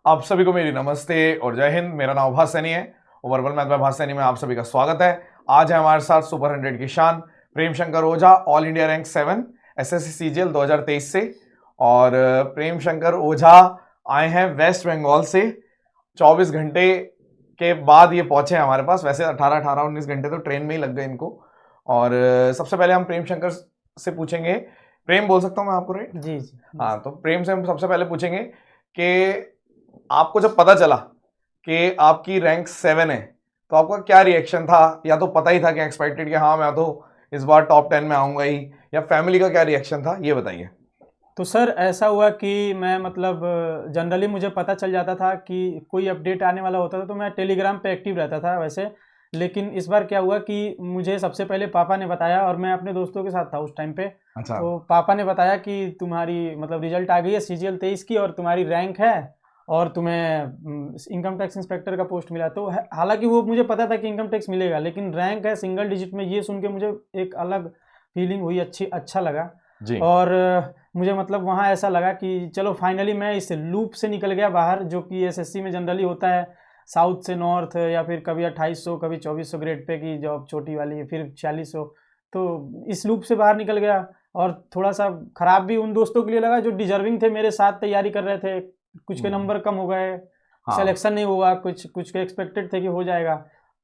आप सभी को मेरी नमस्ते और जय हिंद। मेरा नाम भास सैनी है और वर्बल मैथ बाय भास सैनी में आप सभी का स्वागत है। आज है हमारे साथ सुपर 100 की शान Prem Shankar Ojha, all India rank 7 SSC CGL 2023 से। और प्रेम शंकर ओझा आए हैं वेस्ट बंगाल से। 24 घंटे के बाद ये पहुंचे हमारे पास। वैसे 19 घंटे तो ट्रेन में ही लग गए इनको। और सबसे पहले हम प्रेम शंकर से पूछेंगे। प्रेम बोल सकता हूँ मैं आपको, राइट? जी जी। हाँ, तो प्रेम से हम सबसे पहले पूछेंगे कि आपको जब पता चला कि आपकी रैंक 7 है तो आपका क्या रिएक्शन था? या तो पता ही था कि एक्सपेक्टेड कि हाँ मैं तो इस बार टॉप 10 में आऊंगा ही, या फैमिली का क्या रिएक्शन था, ये बताइए। तो सर ऐसा हुआ कि मैं मतलब जनरली मुझे पता चल जाता था कि कोई अपडेट आने वाला होता था तो मैं टेलीग्राम पे एक्टिव रहता था वैसे। लेकिन इस बार क्या हुआ कि मुझे सबसे पहले पापा ने बताया, और मैं अपने दोस्तों के साथ था उस टाइम पे। अच्छा। तो पापा ने बताया कि तुम्हारी मतलब रिजल्ट आ गई है सीजीएल 23 की और तुम्हारी रैंक है और तुम्हें इनकम टैक्स इंस्पेक्टर का पोस्ट मिला। तो हालांकि वो मुझे पता था कि इनकम टैक्स मिलेगा, लेकिन रैंक है सिंगल डिजिट में, ये सुन के मुझे एक अलग फीलिंग हुई, अच्छा लगा। जी। और मुझे मतलब वहाँ ऐसा लगा कि चलो फाइनली मैं इस लूप से निकल गया बाहर, जो कि एसएससी में जनरली होता है साउथ से नॉर्थ, या फिर कभी 2800 कभी 2400 ग्रेड पे की जॉब छोटी वाली, फिर 4600। तो इस लूप से बाहर निकल गया। और थोड़ा सा खराब भी उन दोस्तों के लिए लगा जो डिजर्विंग थे, मेरे साथ तैयारी कर रहे थे। कुछ के नंबर कम हो गए, सिलेक्शन नहीं हुआ, कुछ के एक्सपेक्टेड थे कि हो जाएगा,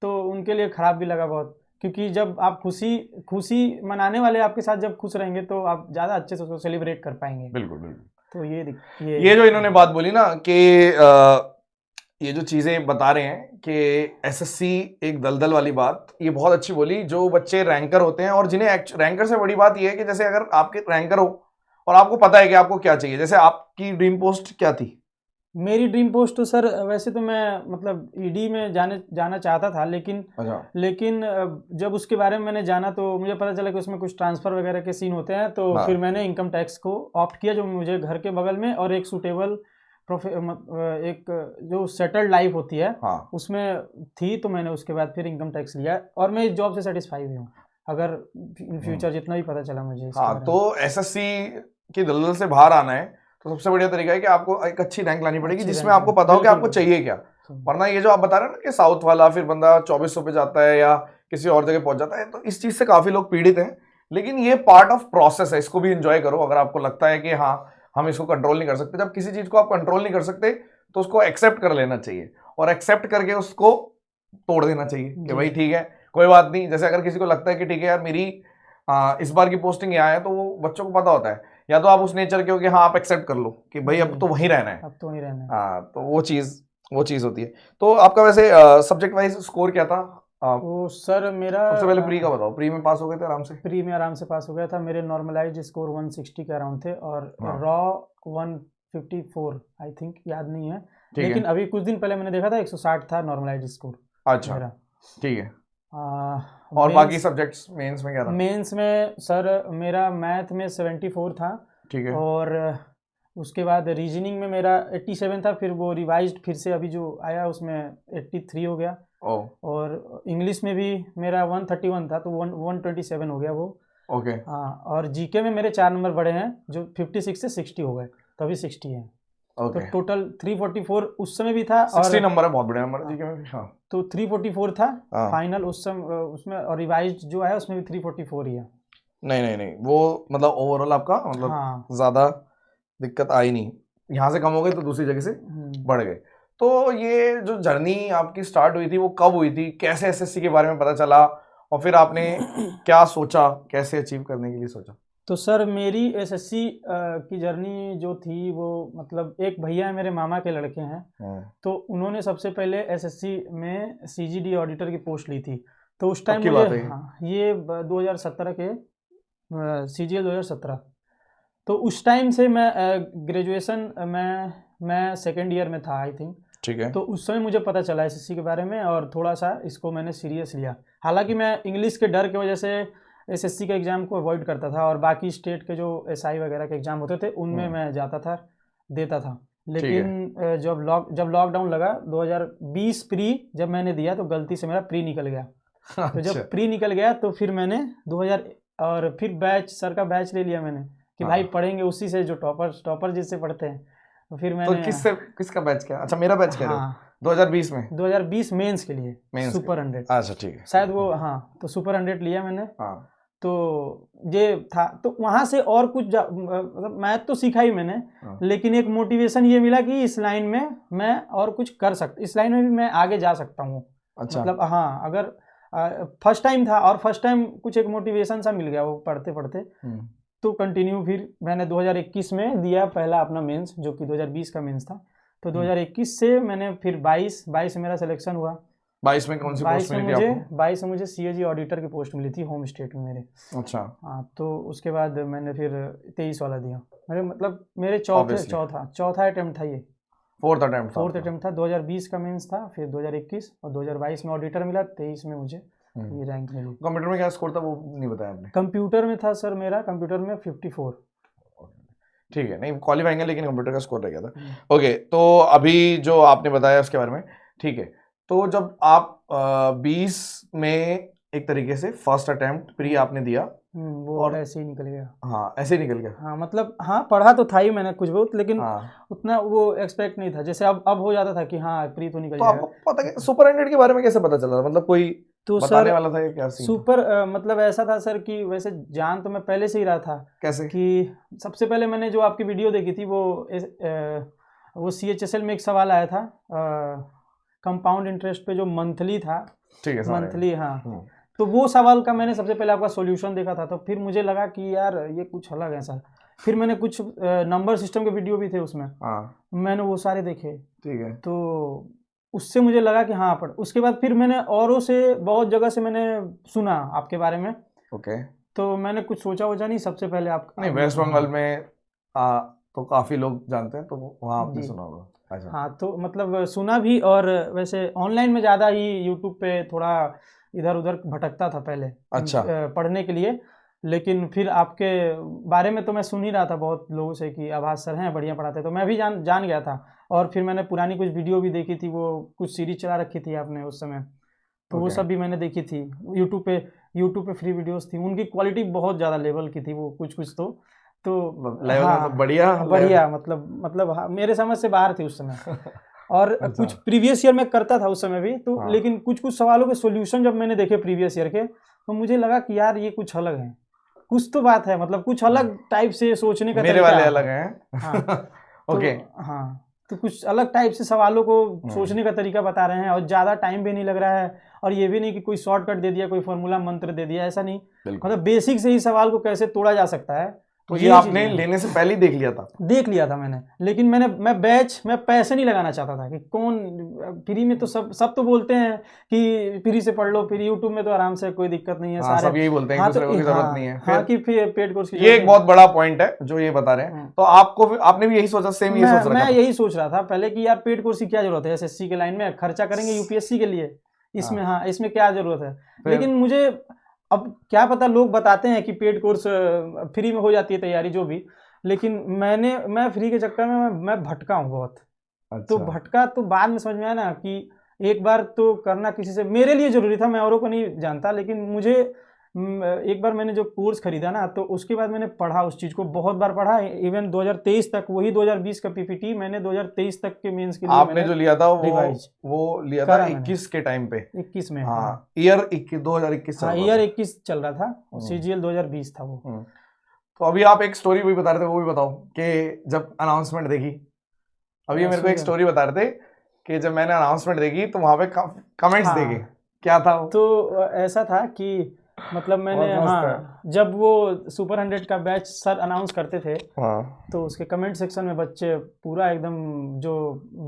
तो उनके लिए खराब भी लगा बहुत। क्योंकि जब आप खुशी मनाने वाले आपके साथ जब खुश रहेंगे तो आप ज़्यादा अच्छे से उसको सेलिब्रेट कर पाएंगे। बिल्कुल बिल्कुल। तो ये जो इन्होंने बात बोली ना कि ये जो चीजें बता रहे हैं कि एसएससी एक दलदल वाली बात, ये बहुत अच्छी बोली। जो बच्चे रैंकर होते हैं और जिन्हें रैंकर से बड़ी बात ये है कि जैसे अगर आपके रैंकर हो और आपको पता है कि आपको क्या चाहिए, जैसे आपकी ड्रीम पोस्ट क्या थी? मेरी ड्रीम पोस्ट तो सर वैसे तो मैं मतलब ईडी में जाना चाहता था, लेकिन जब उसके बारे में मैंने जाना तो मुझे पता चला कि उसमें कुछ ट्रांसफ़र वगैरह के सीन होते हैं। तो फिर मैंने इनकम टैक्स को ऑप्ट किया, जो मुझे घर के बगल में और एक सूटेबल एक जो सेटल्ड लाइफ होती है उसमें थी। तो मैंने उसके बाद फिर इनकम टैक्स लिया और मैं इस जॉब से सेटिस्फाई भी हूँ, अगर इन फ्यूचर जितना भी पता चला मुझे। हाँ, तो एसएससी की दलदल से बाहर आना है तो सबसे बढ़िया तरीका है कि आपको एक अच्छी रैंक लानी पड़ेगी जिसमें आपको पता हो कि आपको चाहिए क्या। वरना ये जो आप बता रहे हैं ना कि साउथ वाला फिर बंदा 2400 पे जाता है या किसी और जगह पहुंच जाता है, तो इस चीज से काफी लोग पीड़ित हैं। लेकिन ये पार्ट ऑफ प्रोसेस है, इसको भी एंजॉय करो। अगर आपको लगता है कि हाँ हम इसको कंट्रोल नहीं कर सकते, जब किसी चीज को आप कंट्रोल नहीं कर सकते तो उसको एक्सेप्ट कर लेना चाहिए और एक्सेप्ट करके उसको तोड़ देना चाहिए कि भाई ठीक है कोई बात नहीं। जैसे अगर किसी को लगता है कि ठीक है यार मेरी इस बार की पोस्टिंग यहाँ है, तो वो बच्चों को पता होता है, या तो आप उस नेचर के हो कि हाँ आप एक्सेप्ट कर लो कि भाई अब तो वहीं रहना है, अब तो वहीं रहना है। हाँ, तो वो चीज होती है। तो आपका वैसे सब्जेक्ट वाइज स्कोर क्या था? तो सर मेरा सबसे पहले प्री का बताओ। प्री में पास हो गए थे आराम से? प्री में आराम से पास हो गया था। मेरे नॉर्मलाइज स्कोर 160 के अराउंड थे और रॉ 154 आई थिंक, याद नहीं है। लेकिन अभी कुछ दिन पहले मैंने देखा था 160 था नॉर्मलाइज स्कोर। अच्छा, ठीक है। और बाकी सब्जेक्ट्स मेंस में क्या था? मेंस में सर मेरा मैथ में 74 था। ठीक है। और उसके बाद रीजनिंग में मेरा 87 था, फिर वो रिवाइज्ड फिर से अभी जो आया उसमें 83 हो गया। और इंग्लिश में भी मेरा 131 था तो 127 हो गया वो। ओके। हाँ, और जीके में मेरे 4 नंबर बढ़े हैं, जो 56 से 60 हो गए, तो अभी 60 है। तो टोटल 344 उस समय भी था। 60 नंबर है, बहुत बढ़िया नंबर जीके में भी। हाँ, तो 344 था फाइनल उस समय उसमें, और रिवाइज्ड जो है उसमें भी 344 ही है। नहीं, वो मतलब ओवरऑल आपका मतलब ज्यादा दिक्कत आई नहीं। यहाँ से कम हो गए तो दूसरी जगह से बढ़ गए। तो ये जो जर्नी आपकी स्टार्ट हुई थी वो कब हुई थी? कैसे एसएससी के बारे में पता चला और फिर आपने क्या सोचा, कैसे अचीव करने के लिए सोचा? तो सर मेरी एसएससी की जर्नी जो थी वो मतलब एक भैया है मेरे मामा के लड़के हैं, तो उन्होंने सबसे पहले एसएससी में सीजीडी ऑडिटर की पोस्ट ली थी। तो उस टाइम मुझे ये 2017 के सीजीएल 2017। तो उस टाइम से मैं ग्रेजुएशन मैं सेकेंड ईयर में था आई थिंक। ठीक है। तो उस समय मुझे पता चला एसएससी के बारे में और थोड़ा सा इसको मैंने सीरियस लिया। हालांकि मैं इंग्लिश के डर की वजह से एसएससी के एग्ज़ाम को अवॉइड करता था, और बाकी स्टेट के जो एसआई वगैरह के एग्ज़ाम होते थे उनमें मैं जाता था, देता था। लेकिन जब लॉकडाउन लगा 2020 प्री जब मैंने दिया तो गलती से मेरा प्री निकल गया। तो जब प्री निकल गया तो फिर मैंने 2000 और फिर बैच सर का बैच ले लिया मैंने कि भाई पढ़ेंगे उसी से जो टॉपर जिससे पढ़ते हैं तो फिर तो मैंने किसका बैच किया? अच्छा मेरा बैच कह रहे हो? हाँ 2020 में? 2020 मेंस के लिए मेंस सुपर 100 अच्छा ठीक है। शायद वो, हाँ तो सुपर 100 लिया मैंने। हाँ तो ये था, तो वहां से और कुछ मतलब मैथ तो सीखा ही मैंने, हाँ। लेकिन एक मोटिवेशन ये मिला कि इस लाइन में मैं और कुछ कर सकता, इस लाइन में भी मैं आगे जा सकता हूँ। अच्छा मतलब हाँ, अगर फर्स्ट टाइम था और फर्स्ट टाइम कुछ एक मोटिवेशन सा मिल गया वो पढ़ते पढ़ते, तो कंटिन्यू फिर मैंने 2021 में दिया पहला अपना मेंस, जो कि 2020 का मेंस था। तो 2021 से मैंने फिर 22 में मेरा सिलेक्शन हुआ। 22 में कौन सी पोस्ट मिली थी आपको? 22 में मुझे सीएजी ऑडिटर की पोस्ट मिली थी होम स्टेट में मेरे। अच्छा हाँ, तो उसके बाद मैंने फिर 23 वाला दिया। मेरे मतलब मेरे Obviously. चौथा अटेम्प्ट था ये, फोर्थ अटेम्प्ट था। 2020 का मेंस था, फिर 2021 और 2022 में ऑडिटर मिला, 23 में मुझे ये रैंक मिली। कंप्यूटर में क्या स्कोर था वो नहीं बताया आपने? कंप्यूटर में था सर, मेरा कंप्यूटर में 54। ठीक है, नहीं क्वालिफाइंग है लेकिन कंप्यूटर का स्कोर रह गया था। ओके, तो अभी जो आपने बताया उसके बारे में, ठीक है। तो जब आप 20 में एक तरीके से फर्स्ट अटेम्प्ट प्री आपने दिया, वो और ऐसे ही निकल गया। हाँ ऐसे ही निकल गया। हाँ मतलब हाँ, पढ़ा तो था ही मैंने कुछ बहुत, लेकिन हाँ। उतना वो एक्सपेक्ट नहीं था, जैसे अब हो जाता था कि हाँ प्री तो निकल तो जाएगा। आपको पता है सुपर 100 के बारे में कैसे पता चला? मतलब कोई तो बताने सर वाला था या क्या सीन था? सुपर मतलब ऐसा था सर कि वैसे जान तो मैं पहले से ही रहा था। कैसे? कि सबसे पहले मैंने जो आपकी वीडियो देखी थी वो CHSL में एक सवाल आया था कंपाउंड इंटरेस्ट पे जो मंथली था। ठीक है, मंथली, हाँ। तो वो सवाल का मैंने सबसे पहले आपका सॉल्यूशन देखा था, तो फिर मुझे लगा कि यार ये कुछ अलग है सर। फिर मैंने कुछ नंबर सिस्टम के वीडियो भी थे उसमें, मैंने वो सारे देखे। ठीक है। तो उससे मुझे लगा कि हाँ पढ़। उसके बाद फिर मैंने औरों से बहुत जगह से मैंने सुना आपके बारे में। ओके। तो मैंने कुछ सोचा वोचा नहीं, सबसे पहले आप नहीं, वेस्ट बंगाल में तो काफी लोग जानते हैं, तो वहाँ आपने जी। सुना होगा। अच्छा। हाँ, तो मतलब सुना भी, और वैसे ऑनलाइन में ज़्यादा ही यूट्यूब पे थोड़ा इधर उधर भटकता था पहले। अच्छा। पढ़ने के लिए। लेकिन फिर आपके बारे में तो मैं सुन ही रहा था बहुत लोगों से कि आभास सर हैं, बढ़िया पढ़ाते, तो मैं भी जान गया था। और फिर मैंने पुरानी कुछ वीडियो भी देखी थी, वो कुछ सीरीज चला रखी थी आपने उस समय, तो वो सब भी मैंने देखी थी। यूट्यूब पे फ्री वीडियोस थी, उनकी क्वालिटी बहुत ज़्यादा लेवल की थी वो, कुछ तो लेवल हाँ, मतलब बढ़िया मतलब हाँ, मेरे समझ से बाहर थी उस समय। और अच्छा। कुछ प्रीवियस ईयर में करता था उस समय भी तो, हाँ। लेकिन कुछ सवालों के सॉल्यूशन जब मैंने देखे प्रीवियस ईयर के, तो मुझे लगा कि यार ये कुछ अलग है, कुछ तो बात है, मतलब कुछ अलग टाइप से सोचने का मेरे तरीका वाले है। अलग हैं। हाँ ओके। हाँ, तो कुछ अलग टाइप से सवालों को सोचने का तरीका बता रहे हैं, और ज़्यादा टाइम भी नहीं लग रहा है, और ये भी नहीं कि कोई शॉर्टकट दे दिया, कोई फॉर्मूला मंत्र दे दिया, ऐसा नहीं। मतलब बेसिक से ही सवाल को कैसे तोड़ा जा सकता है। तो ये आपने लेने से पहले ही देख लिया था? मैंने, लेकिन मैं पैसे नहीं लगाना चाहता था कि कौन फ्री में, तो सब तो बोलते हैं कि फ्री से पढ़ लो, फिर यूट्यूब में तो आराम से कोई दिक्कत नहीं है। हाँ, सारे सब यही बोलते हैं, हाँ, दूसरे को की जरूरत नहीं है। हाँ, कि पेड कोर्स की ये एक बहुत बड़ा पॉइंट है जो ये बता रहे हैं। तो आपने भी यही सोचा, सेम यही सोच रखा था? मैं यही सोच रहा था पहले कि यार पेड कोर्स की क्या जरूरत है, SSC के लाइन में खर्चा करेंगे यूपीएससी के लिए, इसमें हाँ इसमें क्या जरूरत है। लेकिन मुझे अब क्या पता, लोग बताते हैं कि पेड कोर्स फ्री में हो जाती है तैयारी जो भी, लेकिन मैं फ्री के चक्कर में मैं भटका हूँ बहुत। अच्छा। तो भटका तो बाद में समझ में आया ना कि एक बार तो करना किसी से मेरे लिए जरूरी था, मैं औरों को नहीं जानता, लेकिन मुझे एक बार मैंने जो कोर्स खरीदा ना, तो उसके बाद मैंने पढ़ा उस चीज़ को, बहुत बार पढ़ा, इवन 2023 तक, वही 2020 का PPT मैंने 2023 तक के मेंस के लिए आपने जो लिया था वो लिया था 21 के टाइम पे? 21 में, हाँ, ईयर 2021 हाँ, ईयर 21 चल रहा था, CGL 2020 था वो। तो अभी आप एक स्टोरी भी बता रहे थे, वो भी बताओ कि जब अनाउंसमेंट देखी। अभी मेरे को एक स्टोरी बता रहे थे कि जब मैंने अनाउंसमेंट देखी तो वहां पे कमेंट्स देखे, क्या था वो? तो ऐसा था कि मतलब मैंने, हाँ, जब वो सुपर 100 का बैच सर अनाउंस करते थे, तो उसके कमेंट सेक्शन में बच्चे पूरा एकदम जो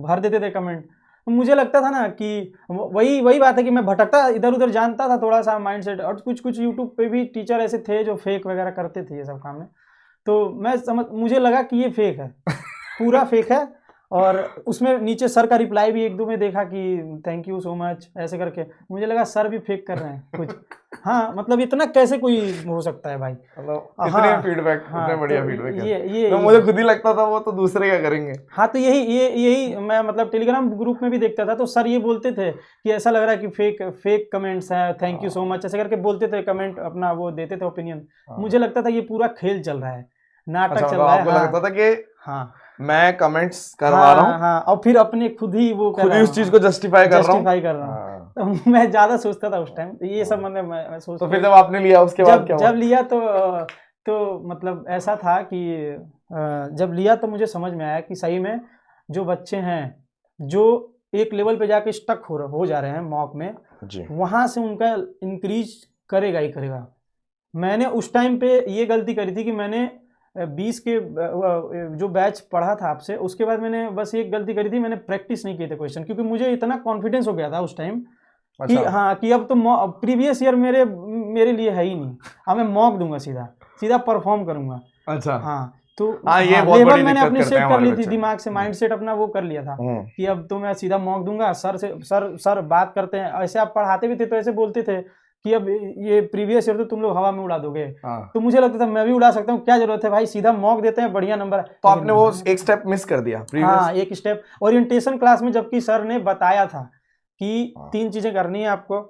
भर देते थे कमेंट, तो मुझे लगता था ना कि वही बात है कि मैं भटकता इधर उधर, जानता था थोड़ा सा माइंडसेट, और कुछ यूट्यूब पे भी टीचर ऐसे थे जो फेक वगैरह करते थे ये सब काम में, तो मुझे लगा कि ये फेक है, पूरा फेक है। और उसमें नीचे सर का रिप्लाई भी एक दो में देखा कि थैंक यू सो मच ऐसे करके, मुझे लगा सर भी फेक कर रहे हैं कुछ। हाँ, मतलब इतना कैसे कोई हो सकता है भाई, इतने फीडबैक, इतने बढ़िया तो फीडबैक है। ये तो मुझे खुद ही लगता था वो तो दूसरे क्या करेंगे। हाँ, तो यही मैं मतलब टेलीग्राम ग्रुप में भी देखता था, तो सर ये बोलते थे कि ऐसा लग रहा है कि फेक कमेंट्स है, थैंक यू सो मच ऐसे करके बोलते थे, कमेंट अपना वो देते थे ओपिनियन। मुझे लगता था ये पूरा खेल चल रहा है, नाटक चल रहा है। आपको लगता था कि हाँ, मैं कमेंट्स करवा रहा हूँ, हाँ, और फिर अपने खुद ही वो खुद ही उस चीज को जस्टिफाई कर रहा हूँ। तो मैं ज्यादा सोचता था उस टाइम, तो ये सब मतलब मैं सोच। तो फिर जब आपने लिया उसके बाद क्या हुआ? जब लिया तो मतलब ऐसा था कि जब लिया तो मुझे समझ में आया कि सही में जो बच्चे हैं जो एक लेवल पे जाके स्टक हो जा रहे हैं मॉक में, वहां से उनका इंक्रीज करेगा ही करेगा। मैंने उस टाइम पे ये गलती करी थी कि मैंने 20 के जो बैच पढ़ा था आपसे, उसके बाद मैंने बस एक गलती करी थी, मैंने प्रैक्टिस नहीं किए थे क्वेश्चन, क्योंकि मुझे इतना कॉन्फिडेंस हो गया था उस टाइम कि हाँ कि अब तो प्रीवियस ईयर मेरे लिए है ही नहीं, अब मैं मॉक दूंगा, सीधा परफॉर्म करूंगा। अच्छा, हाँ तो ये बहुत लेवल बड़ी मैंने अपनी दिक्कत सेट करते कर ली हैं थी, दिमाग से माइंड सेट अपना वो कर लिया था कि अब तो मैं सीधा मॉक दूंगा। सर बात करते हैं ऐसे, आप पढ़ाते भी थे तो ऐसे बोलते थे कि अब ये प्रीवियस ईयर तो तुम लोग हवा में उड़ा दोगे। तो मुझे लगता था मैं भी उड़ा सकता हूँ, क्या जरूरत है भाई, सीधा मॉक देते हैं, बढ़िया नंबर। तो आपने वो एक स्टेप मिस कर दिया। हाँ, एक स्टेप ओरिएंटेशन क्लास में, जबकि सर ने बताया था कि 3 चीजें करनी है आपको।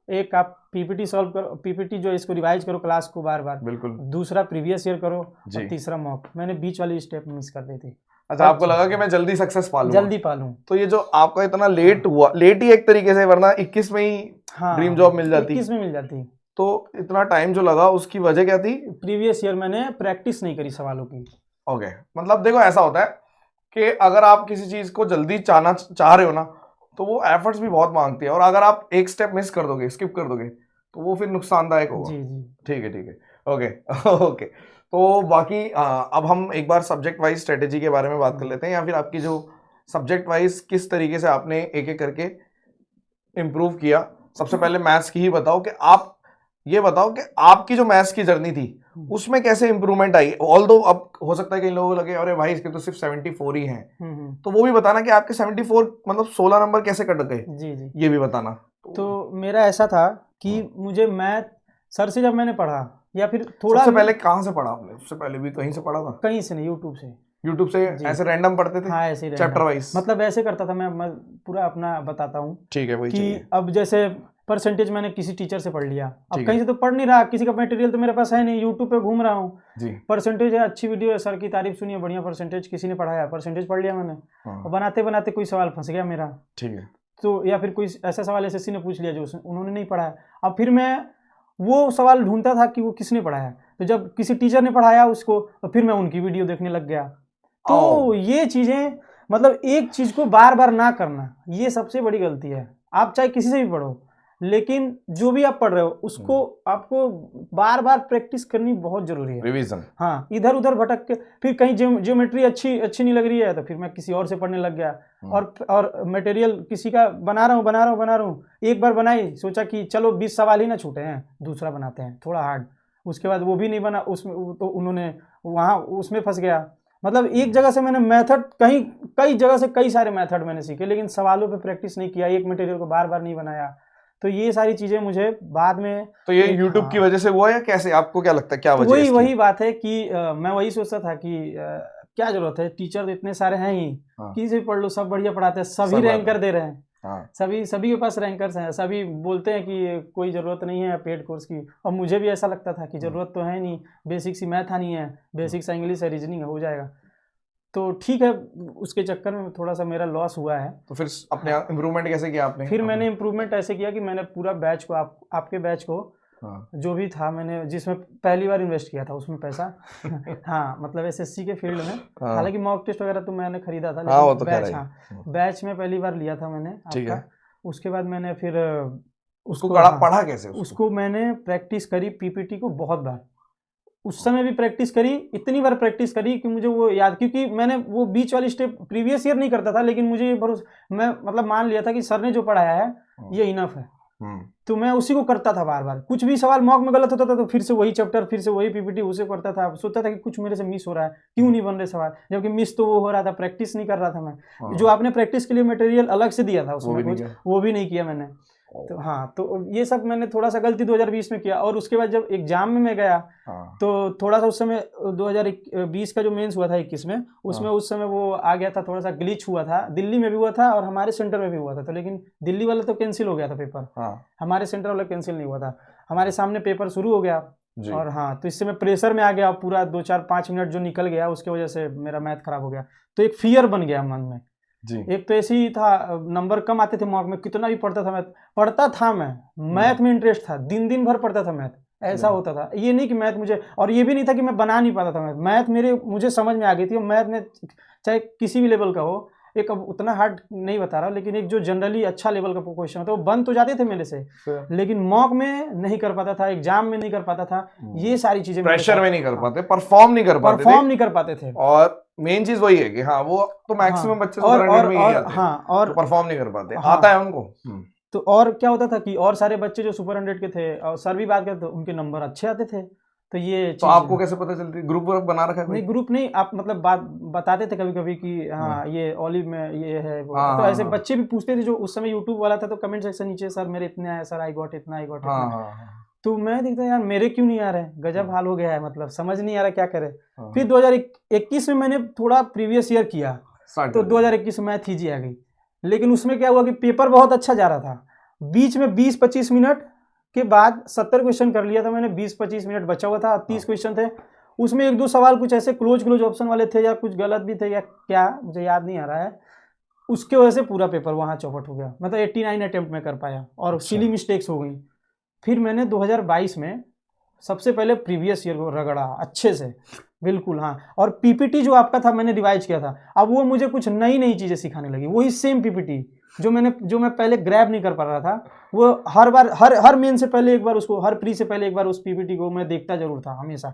एक, आप पीपीटी सॉल्व करो, पीपीटी जो इसको रिवाइज करो क्लास को बार बार, बिल्कुल। दूसरा प्रीवियस ईयर करो, और तीसरा मॉक। मैंने बीच वाली स्टेप मिस कर दी थी। अच्छा, आपको लगा कि मैं जल्दी सक्सेस पा लूं, जल्दी पा लूं। तो ये जो आपका इतना लेट हुआ, लेट ही एक तरीके से, वरना 21 में ही ड्रीम जॉब मिल जाती, 21 में मिल जाती। तो इतना टाइम जो लगा उसकी वजह क्या थी? प्रीवियस ईयर मैंने प्रैक्टिस नहीं करी सवालों की। ओके, मतलब देखो ऐसा होता है कि अगर आप किसी चीज को जल्दी चाह रहे हो ना, तो वो एफर्ट्स भी बहुत मांगती है, और अगर आप एक स्टेप मिस कर दोगे, स्किप कर दोगे, तो वो फिर नुकसानदायक होगा। जी। ठीक है, ओके। तो बाकी अब हम एक बार सब्जेक्ट वाइज स्ट्रेटेजी के बारे में बात कर लेते हैं, या फिर आपकी जो सब्जेक्ट वाइज किस तरीके से आपने एक एक करके इम्प्रूव किया। सबसे पहले मैथ्स की ही बताओ कि आप ये बताओ कि आपकी जो मैथ्स की जर्नी थी उसमें कैसे इंप्रूवमेंट आई। ऑल्दो अब हो सकता है कई लोगों को लगे अरे भाई इसके तो सिर्फ 74 ही हैं, तो वो भी बताना कि आपके 74 मतलब 16 नंबर कैसे कट गए। जी, ये भी बताना। तो मेरा ऐसा था कि मुझे मैथ सर से जब मैंने पढ़ा, या फिर थोड़ा सबसे पहले कहाँ से पढ़ा आपने? उससे पहले भी कहीं से पढ़ा था? कहीं से नहीं, यूट्यूब से ऐसे रैंडम पढ़ते थे? हाँ, ऐसे चैप्टर वाइज, मतलब ऐसे करता था मैं पूरा अपना बताता हूँ। ठीक है, वही कि अब जैसे परसेंटेज मैंने किसी टीचर से पढ़ लिया, अब कहीं से तो पढ़ नहीं रहा, किसी का मटेरियल तो मेरे पास है नहीं, यूट्यूब पे घूम रहा हूँ, परसेंटेज है, अच्छी वीडियो है, सर की तारीफ सुनी है, बढ़िया परसेंटेज किसी ने पढ़ाया, परसेंटेज पढ़ लिया मैंने, और बनाते बनाते कोई सवाल फंस गया मेरा, ठीक है, तो या फिर कोई ऐसा सवाल एसएससी ने पूछ लिया जो उन्होंने नहीं पढ़ाया। अब फिर मैं वो सवाल ढूंढता था कि वो किसने पढ़ाया, तो जब किसी टीचर ने पढ़ाया उसको, तो फिर मैं उनकी वीडियो देखने लग गया। तो ये चीजें, मतलब एक चीज को बार बार ना करना, ये सबसे बड़ी गलती है। आप चाहे किसी से भी पढ़ो, लेकिन जो भी आप पढ़ रहे हो उसको आपको बार बार प्रैक्टिस करनी बहुत जरूरी है, रिवीजन। हाँ, इधर उधर भटक के फिर कहीं ज्योमेट्री अच्छी नहीं लग रही है, तो फिर मैं किसी और से पढ़ने लग गया, और मटेरियल किसी का बना रहा हूँ, एक बार बनाई, सोचा कि चलो 20 सवाल ही ना छूटे हैं, दूसरा बनाते हैं थोड़ा हार्ड, उसके बाद वो भी नहीं बना, उसमें तो उन्होंने वहाँ उसमें फंस गया। मतलब एक जगह से मैंने मेथड कई जगह से कई सारे मेथड मैंने सीखे, लेकिन सवालों पे प्रैक्टिस नहीं किया, एक मटेरियल को बार बार नहीं बनाया, तो ये सारी चीजें मुझे बाद में। तो ये YouTube की वजह से हुआ, या कैसे, आपको क्या लगता है क्या वजह है? वही बात है कि मैं वही सोचता था कि क्या जरूरत है, टीचर तो इतने सारे हैं ही, किसी से पढ़ लो, सब बढ़िया पढ़ाते हैं, सभी रैंकर दे रहे हैं, सभी के पास रैंकर्स हैं, सभी बोलते हैं कि कोई ज़रूरत नहीं है पेड कोर्स की, और मुझे भी ऐसा लगता था कि ज़रूरत तो है नहीं, बेसिक सी मैथ आनी है, बेसिक सा इंग्लिश है, रीजनिंग हो जाएगा, तो ठीक है। उसके चक्कर में थोड़ा सा मेरा लॉस हुआ है। तो फिर अपने इम्प्रूवमेंट कैसे किया आपने? फिर मैंने इम्प्रूवमेंट ऐसे किया कि मैंने पूरा बैच को, आपके बैच को, जो भी था, मैंने जिसमें पहली बार इन्वेस्ट किया था उसमें पैसा हाँ, मतलब एसएससी के फील्ड में, हालांकि मॉक टेस्ट वगैरह तो मैंने खरीदा था, लेकिन बैच में पहली बार लिया था मैंने आपका। उसके बाद मैंने फिर उसको पढ़ा कैसे? उसको मैंने प्रैक्टिस करी, पीपीटी को बहुत बार, उस समय भी प्रैक्टिस करी, इतनी बार प्रैक्टिस करी कि मुझे वो याद, क्योंकि मैंने वो बीच वाली स्टेप प्रीवियस ईयर नहीं करता था, लेकिन मुझे भरोसा, मैं मतलब मान लिया था कि सर ने जो पढ़ाया है ये इनफ है, तो मैं उसी को करता था बार बार। कुछ भी सवाल मॉक में गलत होता था तो फिर से वही चैप्टर, फिर से वही पीपीटी, उसे करता था, सोचता था कि कुछ मेरे से मिस हो रहा है, क्यों नहीं बन रहे सवाल, जबकि मिस तो वो हो रहा था, प्रैक्टिस नहीं कर रहा था मैं। जो आपने प्रैक्टिस के लिए मटेरियल अलग से दिया था उसमें वो भी नहीं किया मैंने। तो हाँ, तो ये सब मैंने थोड़ा सा गलती 2020 में किया, और उसके बाद जब एग्जाम में मैं गया तो थोड़ा सा उस समय 2020 का जो मेंस हुआ था 21 में, उसमें उस समय वो आ गया था, थोड़ा सा ग्लिच हुआ था, दिल्ली में भी हुआ था और हमारे सेंटर में भी हुआ था, तो लेकिन दिल्ली वाला तो कैंसिल हो गया था पेपर, हमारे सेंटर वाला कैंसिल नहीं हुआ था, हमारे सामने पेपर शुरू हो गया, जी। और हाँ, तो इससे मैं प्रेशर में आ गया, पूरा 2-4-5 मिनट जो निकल गया उसके वजह से मेरा मैथ खराब हो गया। तो एक फियर बन गया मन में। जी। एक तो ऐसे ही था, नंबर कम आते थे मॉक में, कितना भी पढ़ता था मैथ, पढ़ता था मैं, मैथ में इंटरेस्ट था, दिन दिन भर पढ़ता था मैथ, ऐसा होता था। ये नहीं कि मैथ मुझे, और ये भी नहीं था कि मैं बना नहीं पाता था मैथ, मैथ मुझे समझ में आ गई थी। और मैथ में चाहे किसी भी लेवल का हो, एक अब उतना हार्ड नहीं बता रहा, लेकिन एक जो जनरली अच्छा लेवल का क्वेश्चन होता है वो बन तो जाते थे मेरे से, लेकिन मॉक में नहीं कर पाता था, एग्जाम में नहीं कर पाता था, ये सारी चीजें प्रेशर में नहीं कर पाते, परफॉर्म नहीं कर पाते थे। और मेन चीज वही है कि हाँ, वो तो मैक्सिमम बच्चे सुपरटेंडेंट में यही आते हैं, हाँ, और परफॉर्म नहीं कर पाते, हाँ, आता है उनको। तो और क्या होता था कि और सारे बच्चे जो सुपर 100 के थे और सर भी बात करते, उनके नंबर अच्छे आते थे। तो ये तो आपको कैसे पता चलती? ग्रुप वर्क बना रखा है कोई? नहीं, ग्रुप नहीं, आप मतलब बात बताते थे कभी कभी कि हाँ ये ओलिव में ये है वो। तो ऐसे बच्चे भी पूछते थे, जो उस समय यूट्यूब वाला था, तो कमेंट सेक्शन नीचे, सर मेरे इतने आए, सर आई गॉट इतना, आई गॉट इतना। तो मैं देखता यार मेरे क्यों नहीं आ रहे, गजब हाल हो गया है, मतलब समझ नहीं आ रहा क्या करे। फिर 2021 में मैंने थोड़ा प्रीवियस ईयर किया, तो 2021 में मैथ ईजी आ गई। लेकिन उसमें क्या हुआ कि पेपर बहुत अच्छा जा रहा था, बीच में 20-25 मिनट के बाद 70 क्वेश्चन कर लिया था मैंने, 20-25 मिनट बचा हुआ था, 30 क्वेश्चन थे, उसमें 1-2 सवाल कुछ ऐसे क्लोज ऑप्शन वाले थे, या कुछ गलत भी थे, या क्या मुझे याद नहीं आ रहा है। उसके वजह से पूरा पेपर वहाँ चौपट हो गया, मतलब 89 अटेम्प्ट में कर पाया, और सिली मिस्टेक्स हो गई। फिर मैंने 2022 में सबसे पहले प्रीवियस ईयर को रगड़ा अच्छे से, बिल्कुल हाँ। और पीपीटी जो आपका था मैंने रिवाइज किया था, अब वो मुझे कुछ नई नई चीज़ें सिखाने लगी, वही सेम पीपीटी जो मैं पहले ग्रैब नहीं कर पा रहा था, वो हर बार हर मेन से पहले एक बार उसको, हर प्री से पहले एक बार उस पीपीटी को मैं देखता जरूर था हमेशा।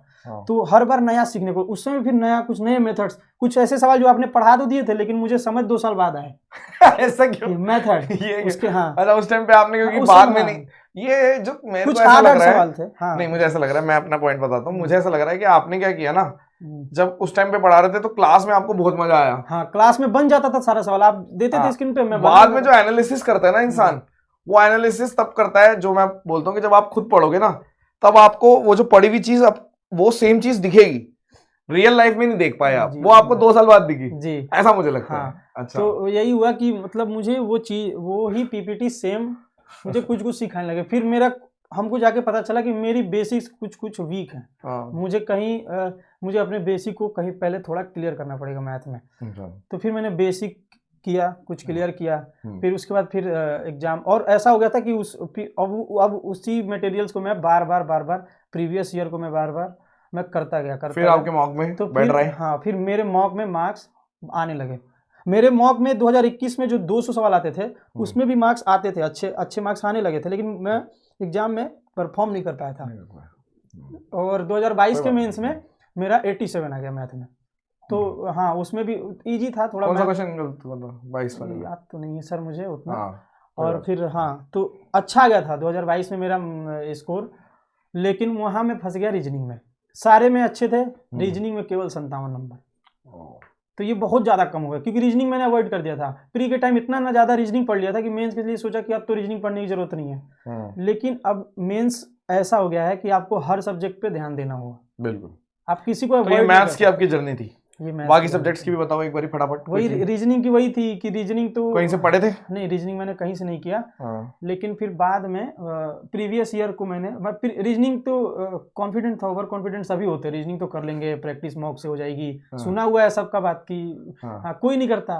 तो हर बार नया सीखने को, उस समय फिर नया कुछ नए मेथड्स, कुछ ऐसे सवाल जो आपने पढ़ा तो दिए थे लेकिन मुझे समझ 2 साल बाद आए। ऐसा क्यों? मेथड उसके, हाँ अच्छा, उस टाइम पे आपने, क्योंकि बाद में नहीं, ये जो मेरे कुछ को ऐसा लग रहा सवाल थे, हाँ। नहीं, मुझे ऐसा लग रहा है, मैं अपना पॉइंट बताता हूँ, मुझे ऐसा लग रहा है कि आपने क्या किया ना, जब उस टाइम पे पढ़ा रहे थे तो क्लास में आपको बहुत मजा आया। हाँ, क्लास में बन जाता था सारा सवाल, आप देते थे स्क्रीन पे, मैं बाद में जो एनालिसिस करता है ना इंसान, वो एनालिसिस तब करता है, जो मैं बोलता हूँ कि जब आप खुद पढ़ोगे ना, तब आपको वो जो पढ़ी हुई चीज, वो सेम चीज दिखेगी, रियल लाइफ में नहीं देख पाए आप, वो आपको 2 साल बाद दिखी जी, ऐसा मुझे लगता है। अच्छा, तो यही हुआ कि मतलब मुझे वो चीज, वो ही पीपीटी सेम मुझे कुछ सिखाने लगे। फिर हमको जाके पता चला कि मेरी बेसिक्स कुछ वीक है, मुझे अपने बेसिक को कहीं पहले थोड़ा क्लियर करना पड़ेगा मैथ में। तो फिर मैंने बेसिक किया, कुछ क्लियर किया, फिर उसके बाद फिर एग्जाम, और ऐसा हो गया था कि अब उसी मटेरियल्स को मैं बार बार प्रीवियस ईयर को मैं बार मैं करता गया। फिर आपके मॉक में तो बैठ रहा है? हाँ, फिर मेरे मॉक में मार्क्स आने लगे। मेरे मॉक में 2021 में जो 200 सवाल आते थे, उसमें भी मार्क्स आते थे, अच्छे मार्क्स आने लगे थे, लेकिन मैं एग्जाम में परफॉर्म नहीं कर पाया था। और 2022 के मेंस में मेरा 87 आ गया मैथ में। तो हाँ, उसमें भी इजी था थोड़ा। कौन सा क्वेश्चन गलत हुआ था 22 वाले में? याद तो नहीं है सर मुझे उतना। और फिर हाँ, तो अच्छा आ गया था 2022 में मेरा स्कोर, लेकिन वहाँ मैं फंस गया रीजनिंग में। सारे में अच्छे थे, रीजनिंग में केवल 57 नंबर। तो ये बहुत ज़्यादा कम हो गया, क्योंकि रीजनिंग मैंने अवॉइड कर दिया था। प्री के टाइम इतना ना ज़्यादा रीजनिंग पढ़ लिया था कि मेंस के लिए सोचा कि अब तो रीजनिंग पढ़ने की जरूरत नहीं है। लेकिन अब मेंस ऐसा हो गया है कि आपको हर सब्जेक्ट पे ध्यान देना होगा। बिल्कुल, आप किसी को, तो ये मैथ्स की आपकी जर्नी थी, बाकी सब्जेक्ट्स की भी बताओ एक बारी फटाफट। वही रीजनिंग की वही थी कि रीजनिंग तो कहीं से पढ़े थे? नहीं, रीजनिंग मैंने कहीं से नहीं किया। लेकिन फिर बाद में प्रीवियस ईयर को मैं रीजनिंग तो कॉन्फिडेंट था, ओवर कॉन्फिडेंट सभी होते, रीजनिंग तो कर लेंगे, प्रैक्टिस मॉक से हो जाएगी। सुना हुआ है सबका बात की हाँ, कोई नहीं करता,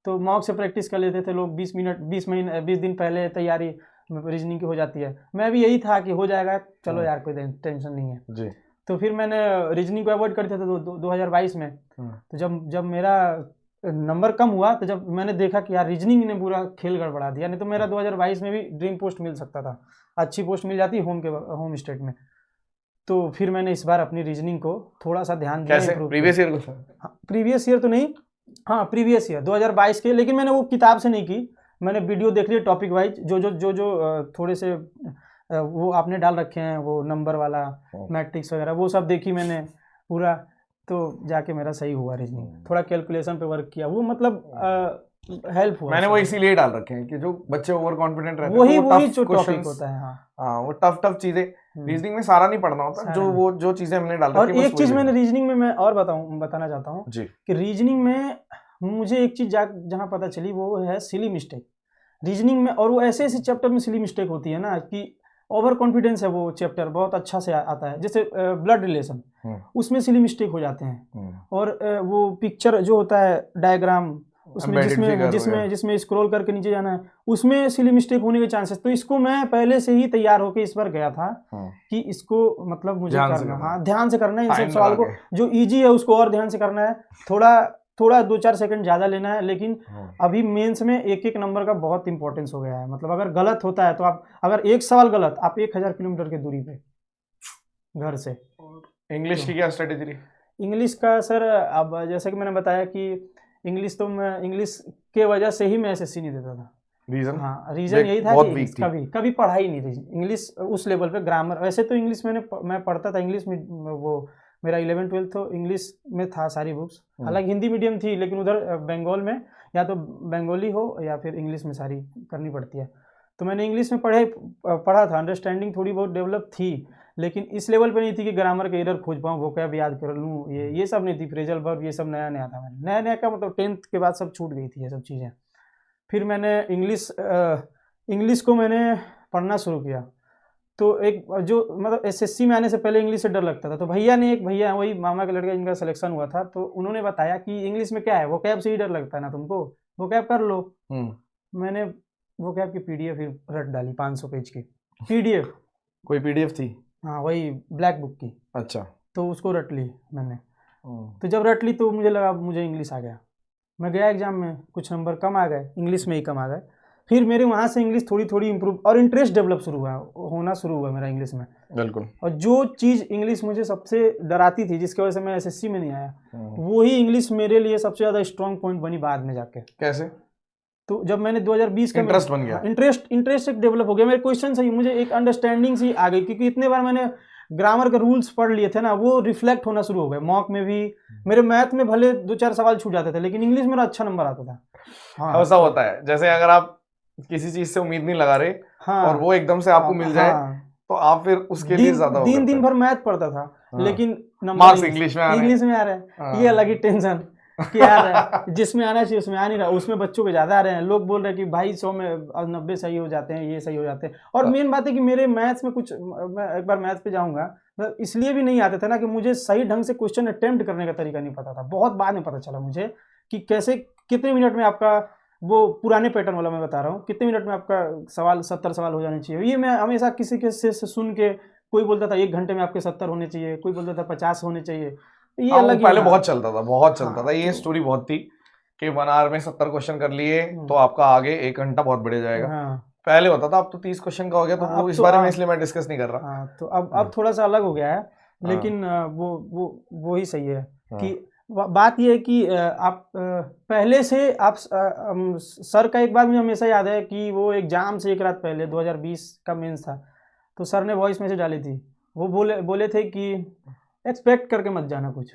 तो मॉक से प्रैक्टिस कर लेते थे लोग, 20 दिन पहले तैयारी रीजनिंग की हो जाती है। मैं भी यही था कि हो जाएगा, चलो यार कोई टेंशन नहीं है जी। तो फिर मैंने रीजनिंग को अवॉइड करते थे 2022 में। तो जब मेरा नंबर कम हुआ, तो जब मैंने देखा कि यार रीजनिंग ने पूरा खेल गड़बड़ा दिया, नहीं तो मेरा 2022 में भी ड्रीम पोस्ट मिल सकता था, अच्छी पोस्ट मिल जाती होम स्टेट में। तो फिर मैंने इस बार अपनी रीजनिंग को थोड़ा सा ध्यान दिया। कैसे? प्रीवियस ईयर को? प्रीवियस ईयर तो नहीं, हाँ प्रीवियस ईयर 2022 के, लेकिन मैंने वो किताब से नहीं की, मैंने वीडियो देख लिया टॉपिक वाइज, जो थोड़े से वो आपने डाल रखे हैं, वो नंबर वाला मैट्रिक्स वगैरह, वो सब देखी मैंने पूरा, तो जाके मेरा सही हुआ रीजनिंग। थोड़ा कैलकुलेशन पे वर्क किया, वो मतलब हेल्प हुआ। मैंने वो इसीलिए डाल रखे हैं कि जो बच्चे ओवर कॉन्फिडेंट रहते हैं वही जो टॉपिक होता है हाँ, वो टफ चीजें रीजनिंग में सारा नहीं पढ़ना होता, जो चीजें हमने डाल रखी हैं। और एक चीज मैंने रीजनिंग में मैं और बताना चाहता हूँ कि रीजनिंग में मुझे एक चीज जहाँ पता चली, वो है सिली मिस्टेक रीजनिंग में। और वो ऐसे चैप्टर में सिली मिस्टेक होती है ना कि ओवर कॉन्फिडेंस है वो चैप्टर, बहुत अच्छा से आता है। जैसे ब्लड रिलेशन, उसमें सिली मिस्टेक हो जाते हैं। और वो पिक्चर जो होता है डायग्राम, उसमें जिसमें स्क्रॉल करके नीचे जाना है, उसमें सिली मिस्टेक होने के चांसेस। तो इसको मैं पहले से ही तैयार होके इस बार गया था कि इसको मतलब मुझे करना, हाँ ध्यान से करना है इन सब सवाल को। जो इजी है उसको और ध्यान से करना है, थोड़ा 2-4 सेकंड ज्यादा लेना है। लेकिन अभी मेंस में एक नंबर का बहुत इंपॉर्टेंस हो गया है। मतलब अगर गलत होता है तो आप, अगर एक सवाल गलत, आप 1000 किलोमीटर की दूरी पे घर से। इंग्लिश की क्या स्ट्रेटेजी रही? इंग्लिश का सर, अब जैसे कि मैंने बताया कि इंग्लिश तो मैं, इंग्लिश के वजह से ही मैं एसएससी नहीं देता था। रीजन? हाँ, रीजन यही था कि कभी पढ़ाई नहीं थी इंग्लिश उस लेवल पे। ग्रामर वैसे तो इंग्लिश मैं पढ़ता था इंग्लिश में, वो मेरा 11-12 तो इंग्लिश में था सारी बुक्स। हालांकि हिंदी मीडियम थी, लेकिन उधर बंगाल में या तो बंगाली हो या फिर इंग्लिश में सारी करनी पड़ती है। तो मैंने इंग्लिश में पढ़ा था, अंडरस्टैंडिंग थोड़ी बहुत डेवलप थी, लेकिन इस लेवल पे नहीं थी कि ग्रामर के एरर खोज पाऊँ, वोकैब याद कर लूँ, ये सब नहीं थी। फ्रेजल वर्ब ये सब नया था। मैंने नया का मतलब 10th के बाद सब छूट गई थी ये सब चीज़ें। फिर मैंने इंग्लिश को मैंने पढ़ना शुरू किया। तो एक जो मतलब एसएससी में आने से पहले इंग्लिश से डर लगता था। तो एक भैया वही मामा का लड़का जिनका सिलेक्शन हुआ था, तो उन्होंने बताया कि इंग्लिश में क्या है, वोकैब से ही डर लगता है ना तुमको, वोकैब कर लो। मैंने वोकैब की पीडीएफ फिर रट डाली, 500 पेज की पीडीएफ। कोई पीडीएफ थी? हाँ, वही ब्लैक बुक की। अच्छा। तो उसको रट ली मैंने। तो जब रट ली तो मुझे लगा मुझे इंग्लिश आ गया। मैं गया एग्जाम में, कुछ नंबर कम आ गए, इंग्लिश में ही कम आ गए। फिर मेरे वहाँ से इंग्लिश थोड़ी इंप्रूव और इंटरेस्ट डेवलप होना शुरू हुआ मेरा इंग्लिश में। बिल्कुल। और जो चीज़ इंग्लिश मुझे सबसे डराती थी, जिसकी वजह से मैं एसएससी में नहीं आया, वही इंग्लिश मेरे लिए सबसे ज़्यादा स्ट्रॉन्ग पॉइंट बनी बाद में जाके। कैसे? तो जब मैंने 2020 का इंटरेस्ट बन गया, इंटरेस्ट एक डेवलप हो गया, मेरे क्वेश्चन से मुझे एक अंडरस्टैंडिंग सी आ गई, क्योंकि इतने बार मैंने ग्रामर के रूल्स पढ़ लिए थे ना, वो रिफ्लेक्ट होना शुरू हो गए। मॉक में भी मेरे मैथ में भले 2-4 सवाल छूट जाते थे, लेकिन इंग्लिश मेरा अच्छा नंबर आता था। हाँ, ऐसा होता है। जैसे अगर आप किसी चीज से उम्मीद नहीं लगा रहे, हाँ, और वो एकदम से आपको मिल जाए, हाँ, तो आप फिर उसके लिए ज्यादा दिन भर मैथ पढ़ता था, हाँ, लेकिन मार्क्स इंग्लिश में आ रहे हैं। हाँ, ये अलग ही टेंशन कि यार जिसमें आना चाहिए उसमें आ नहीं रहा, उसमें बच्चों के ज्यादा आ रहे हैं। लोग बोल रहे हैं कि भाई 100 में 90 सही हो जाते हैं, ये सही हो जाते हैं। और मेन बात है कि मेरे मैथ्स में कुछ, मैं एक बार मैथ्स पे जाऊंगा, मतलब इसलिए भी नहीं आते थे ना कि मुझे सही ढंग से क्वेश्चन अटेम्प्ट करने का तरीका नहीं पता था। बहुत बाद में पता चला मुझे कि कैसे, कितने मिनट में आपका, वो पुराने पैटर्न वाला मैं बता रहा हूँ, कितने मिनट में आपका सवाल 70 सवाल हो जाने चाहिए। ये मैं हमेशा किसी के से सुन के, कोई बोलता था 1 घंटे में आपके 70 होने चाहिए, कोई बोलता था 50 होने चाहिए। ये अलग पहले बहुत चलता था, ये स्टोरी बहुत थी कि 1 आवर में 70 क्वेश्चन कर लिए तो आपका आगे 1 घंटा बहुत बढ़ जाएगा। पहले होता था, अब तो 30 क्वेश्चन का हो गया। तो वो इस बारे में इसलिए मैं डिस्कस नहीं कर रहा। तो अब थोड़ा सा अलग हो गया है, लेकिन वो ही सही है कि बात ये है कि आप पहले से आप सर का एक बात मुझे हमेशा याद है कि वो एग्जाम से 1 रात पहले 2020 का मेंस था, तो सर ने वॉइस मैसेज डाली थी। वो बोले थे कि एक्सपेक्ट करके मत जाना कुछ।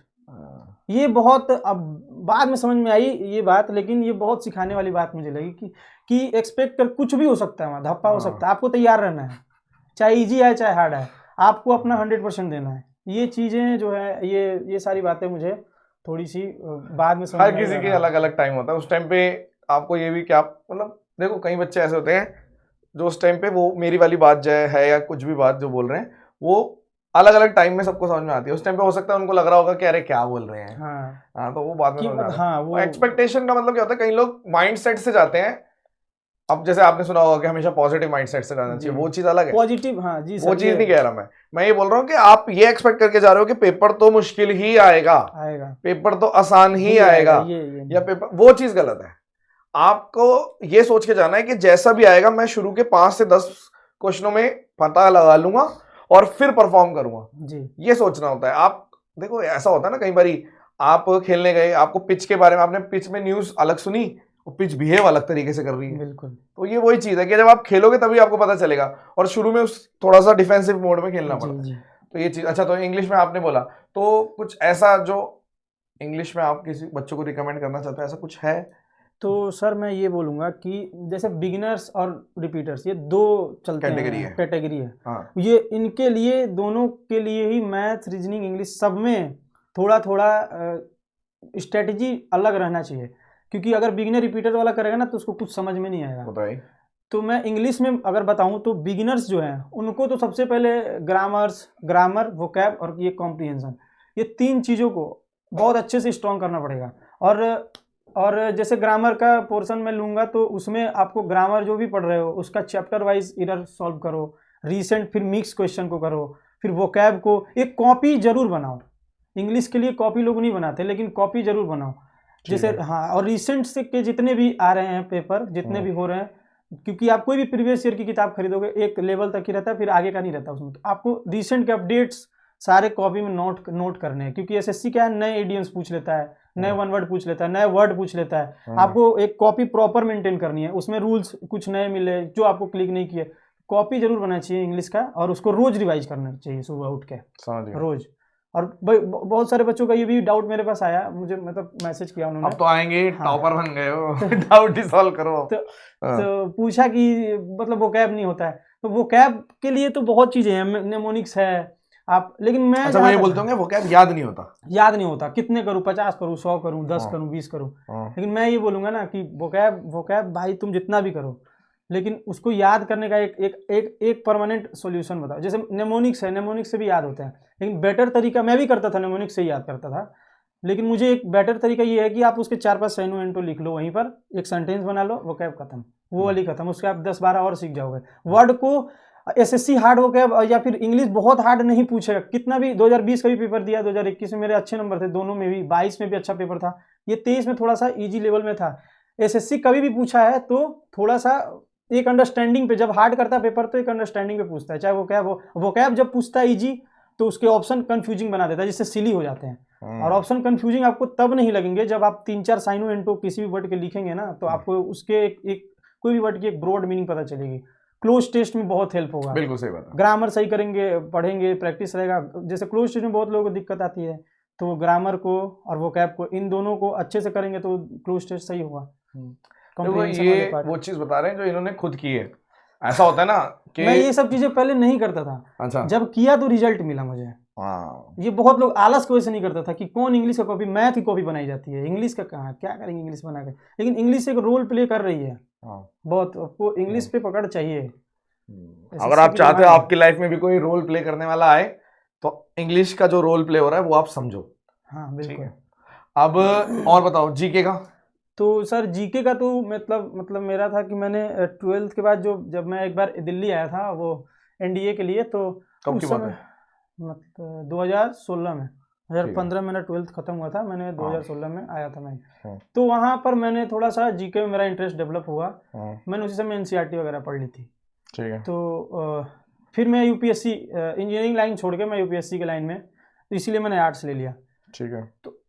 ये बहुत अब बाद में समझ में आई ये बात, लेकिन ये बहुत सिखाने वाली बात मुझे लगी कि एक्सपेक्ट कर, कुछ भी हो सकता है, वहाँ धप्पा हो सकता है, आपको तैयार रहना है, चाहे इजी है चाहे हार्ड है, आपको अपना 100% देना है। ये चीज़ें जो है, ये सारी बातें मुझे थोड़ी सी बाद में समझ में। हर किसी के अलग अलग टाइम होता है। उस टाइम पे आपको ये भी, क्या मतलब देखो, कई बच्चे ऐसे होते हैं जो उस टाइम पे वो मेरी वाली बात जो है या कुछ भी बात जो बोल रहे हैं, वो अलग अलग टाइम में सबको समझ में आती है। उस टाइम पे हो सकता है उनको लग रहा होगा कि अरे क्या बोल रहे हैं, हाँ, तो वो बाद में समझ में आता है। हाँ, वो एक्सपेक्टेशन का मतलब क्या होता है, कई लोग माइंड सेट से जाते हैं। अब जैसे आपने सुना होगा कि हमेशा पॉजिटिव माइंडसेट से जाना चाहिए, वो चीज अलग है। पॉजिटिव, हाँ जी, वो चीज नहीं कह रहा मैं ये बोल रहा हूँ कि आप ये एक्सपेक्ट करके जा रहे हो कि पेपर तो मुश्किल ही आएगा, पेपर तो आसान ही आएगा, या पेपर, वो चीज गलत है। आपको ये सोच के जाना है कि जैसा भी आएगा मैं शुरू के 5 से 10 क्वेश्चनों में पता लगा लूंगा और फिर परफॉर्म करूंगा जी। ये सोचना होता है। आप देखो, ऐसा होता है ना, कई बारी आप खेलने गए, आपको पिच के बारे में, आपने पिच में न्यूज अलग सुनी, वो पिच बिहेव अलग तरीके से कर रही है। बिल्कुल। तो ये वही चीज है कि जब आप खेलोगे तभी आपको पता चलेगा, और शुरू में उस थोड़ा सा डिफेंसिव मोड में खेलना पड़ता है। तो ये चीज। अच्छा, तो इंग्लिश में आपने बोला, तो कुछ ऐसा जो इंग्लिश में आप किसी बच्चों को रिकमेंड करना चाहते हो, ऐसा कुछ है? तो सर मैं ये बोलूंगा कि जैसे बिगिनर्स और रिपीटर्स, ये 2 चलते हैं, कैटेगरी है। हाँ। ये इनके लिए, दोनों के लिए ही मैथ, रीजनिंग, इंग्लिश सब में थोड़ा थोड़ा स्ट्रेटजी अलग रहना चाहिए, क्योंकि अगर बिगिनर रिपीटर वाला करेगा ना तो उसको कुछ समझ में नहीं आएगा। तो मैं इंग्लिश में अगर बताऊं तो बिगिनर्स जो हैं उनको तो सबसे पहले ग्रामर, वोकैब और ये कॉम्प्रिहेंशन, ये 3 चीज़ों को बहुत अच्छे से स्ट्रॉन्ग करना पड़ेगा। और जैसे ग्रामर का पोर्शन मैं लूँगा तो उसमें आपको ग्रामर जो भी पढ़ रहे हो उसका चैप्टर वाइज इरर सॉल्व करो, रीसेंट फिर मिक्स क्वेश्चन को करो, फिर वोकैब को एक कॉपी जरूर बनाओ। इंग्लिश के लिए कॉपी लोग नहीं बनाते, लेकिन कॉपी जरूर बनाओ। जैसे हाँ, और रिसेंट से के जितने भी आ रहे हैं पेपर, जितने भी हो रहे हैं, क्योंकि आप कोई भी प्रीवियस ईयर की किताब खरीदोगे एक लेवल तक ही रहता है, फिर आगे का नहीं रहता उसमें। तो आपको रिसेंट के अपडेट्स सारे कॉपी में नोट करने हैं, क्योंकि एसएससी क्या है, नए एडियम्स पूछ लेता है, नए वन वर्ड पूछ लेता है, नए वर्ड पूछ लेता है। आपको एक कॉपी प्रॉपर मेंटेन करनी है, उसमें रूल्स कुछ नए मिले जो आपको क्लिक नहीं किए, कॉपी जरूर बनाना चाहिए इंग्लिश का, और उसको रोज रिवाइज करना चाहिए सुबह उठ के, रोज। और बहुत सारे बच्चों का ये भी डाउट मेरे पास आया, मुझे मतलब मैसेज किया उन्होंने, अब तो आएंगे टॉपर बन गए हो, डाउट ही सॉल्व करो। तो पूछा कि मतलब वोकैब नहीं होता है, तो वोकैब के लिए तो बहुत चीजें हैं, नेमोनिक्स है आप, लेकिन मैं अच्छा, ये बोलते होंगे वोकैब याद नहीं होता, कितने करूँ, 50 करूँ, 100 करूँ, 10 करूँ, 20 करूँ। लेकिन मैं ये बोलूंगा ना कि वोकैब भाई तुम जितना भी करो, लेकिन उसको याद करने का एक परमानेंट सॉल्यूशन बताओ। जैसे नेमोनिक्स है, नेमोनिक्स से भी याद होता है, लेकिन बेटर तरीका, मैं भी करता था नेमोनिक्स से ही याद करता था, लेकिन मुझे एक बेटर तरीका ये है कि आप उसके 4-5 साइनो एंटो लिख लो, वहीं पर एक सेंटेंस बना लो, वोकैब खत्म, वो वाली खत्म, उसके आप 10-12 और सीख जाओगे। वर्ड को एसएससी हार्ड वोकैब या फिर इंग्लिश बहुत हार्ड नहीं पूछेगा, कितना भी 2020 का भी पेपर दिया, 2021 में मेरे अच्छे नंबर थे दोनों में भी, 22 में भी अच्छा पेपर था, ये 23 में थोड़ा सा इजी लेवल में था। एसएससी कभी भी पूछा है तो थोड़ा सा एक अंडरस्टैंडिंग पे, जब हार्ड करता है पेपर तो एक अंडरस्टैंडिंग पे पूछता है, चाहे वोकैब जब पूछता है इजी तो उसके ऑप्शन कंफ्यूजिंग बना देता है, जिससे सिली हो जाते हैं। और ऑप्शन कंफ्यूजिंग आपको तब नहीं लगेंगे जब आप 3-4 साइनो एंटो किसी भी वर्ड के लिखेंगे ना, तो आपको उसके कोई भी वर्ड की एक ब्रॉड मीनिंग पता चलेगी। क्लोज टेस्ट में बहुत हेल्प होगा। बिल्कुल सही बात है। ग्रामर सही करेंगे, पढ़ेंगे, प्रैक्टिस रहेगा। जैसे क्लोज टेस्ट में बहुत लोगों को दिक्कत आती है, तो ग्रामर को और वोकैब को, इन दोनों को अच्छे से करेंगे तो क्लोज टेस्ट सही होगा। तो ये वो चीज बता रहे हैं जो इन्होंने खुद की है। ऐसा होता है ना कि मैं ये सब चीजें पहले नहीं करता था। अच्छा, जब किया तो रिजल्ट मिला मुझे। ये बहुत लोग आलस की वजह से नहीं करता था कि कौन इंग्लिश का कॉपी, मैथ की कॉपी बनाई जाती है, इंग्लिश का कहाँ, क्या करेंगे इंग्लिश बना के। लेकिन इंग्लिश एक रोल प्ले कर रही है बहुत, आपको इंग्लिश पे पकड़ चाहिए। अगर आप चाहते हो आपकी लाइफ में भी कोई रोल प्ले करने वाला आए, तो इंग्लिश का जो रोल प्ले हो रहा है वो आप समझो। हाँ बिल्कुल। अब और बताओ जीके का। तो सर जीके का तो मतलब मेरा था कि मैंने 12th के बाद जब मैं एक बार दिल्ली आया था वो एनडीए के लिए, तो कब की बात है? मतलब 2016 में, 2015 में मेरा 12th खत्म हुआ था, मैंने 2016 में आया था मैं। तो वहाँ पर मैंने थोड़ा सा जीके में मेरा इंटरेस्ट डेवलप हुआ। मैंने उसी समय एनसीईआरटी वगैरह पढ़ ली थी। ठीक है। तो फिर मैं यूपीएससी इंजीनियरिंग लाइन छोड़ के मैं यूपीएससी के लाइन में, तो इसीलिए मैंने आर्ट्स ले लिया। ठीक है। तो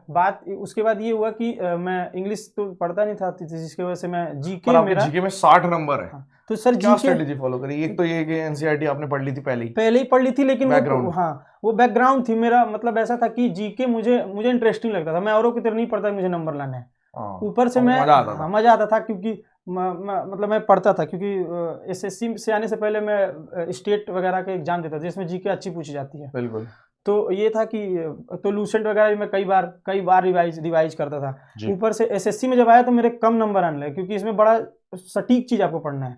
बात उसके बाद ये हुआ कि मैं इंग्लिश तो पढ़ता नहीं था, जिसकी वजह से मैं जीके, मेरा जीके में 60 नंबर है। तो सर क्या स्ट्रेटेजी फॉलो करी? एक तो ये कि एनसीईआरटी आपने पढ़ ली थी पहले ही पढ़ ली थी, लेकिन वो बैकग्राउंड थी मेरा। मतलब ऐसा था कि जीके मुझे इंटरेस्टिंग लगता था, मैं औरों की तरह नहीं पढ़ता, मुझे नंबर लाना है। ऊपर से मैं मजा आता था क्योंकि मतलब मैं पढ़ता था, क्योंकि एसएससी से आने से पहले मैं स्टेट वगैरह के एग्जाम देता था जिसमें जीके अच्छी पूछी जाती है। बिल्कुल। तो ये था कि तो लूसेंट वगैरह मैं कई बार रिवाइज करता था। ऊपर से एसएससी में जब आया तो मेरे कम नंबर आने लगे, क्योंकि इसमें बड़ा सटीक चीज आपको पढ़ना है।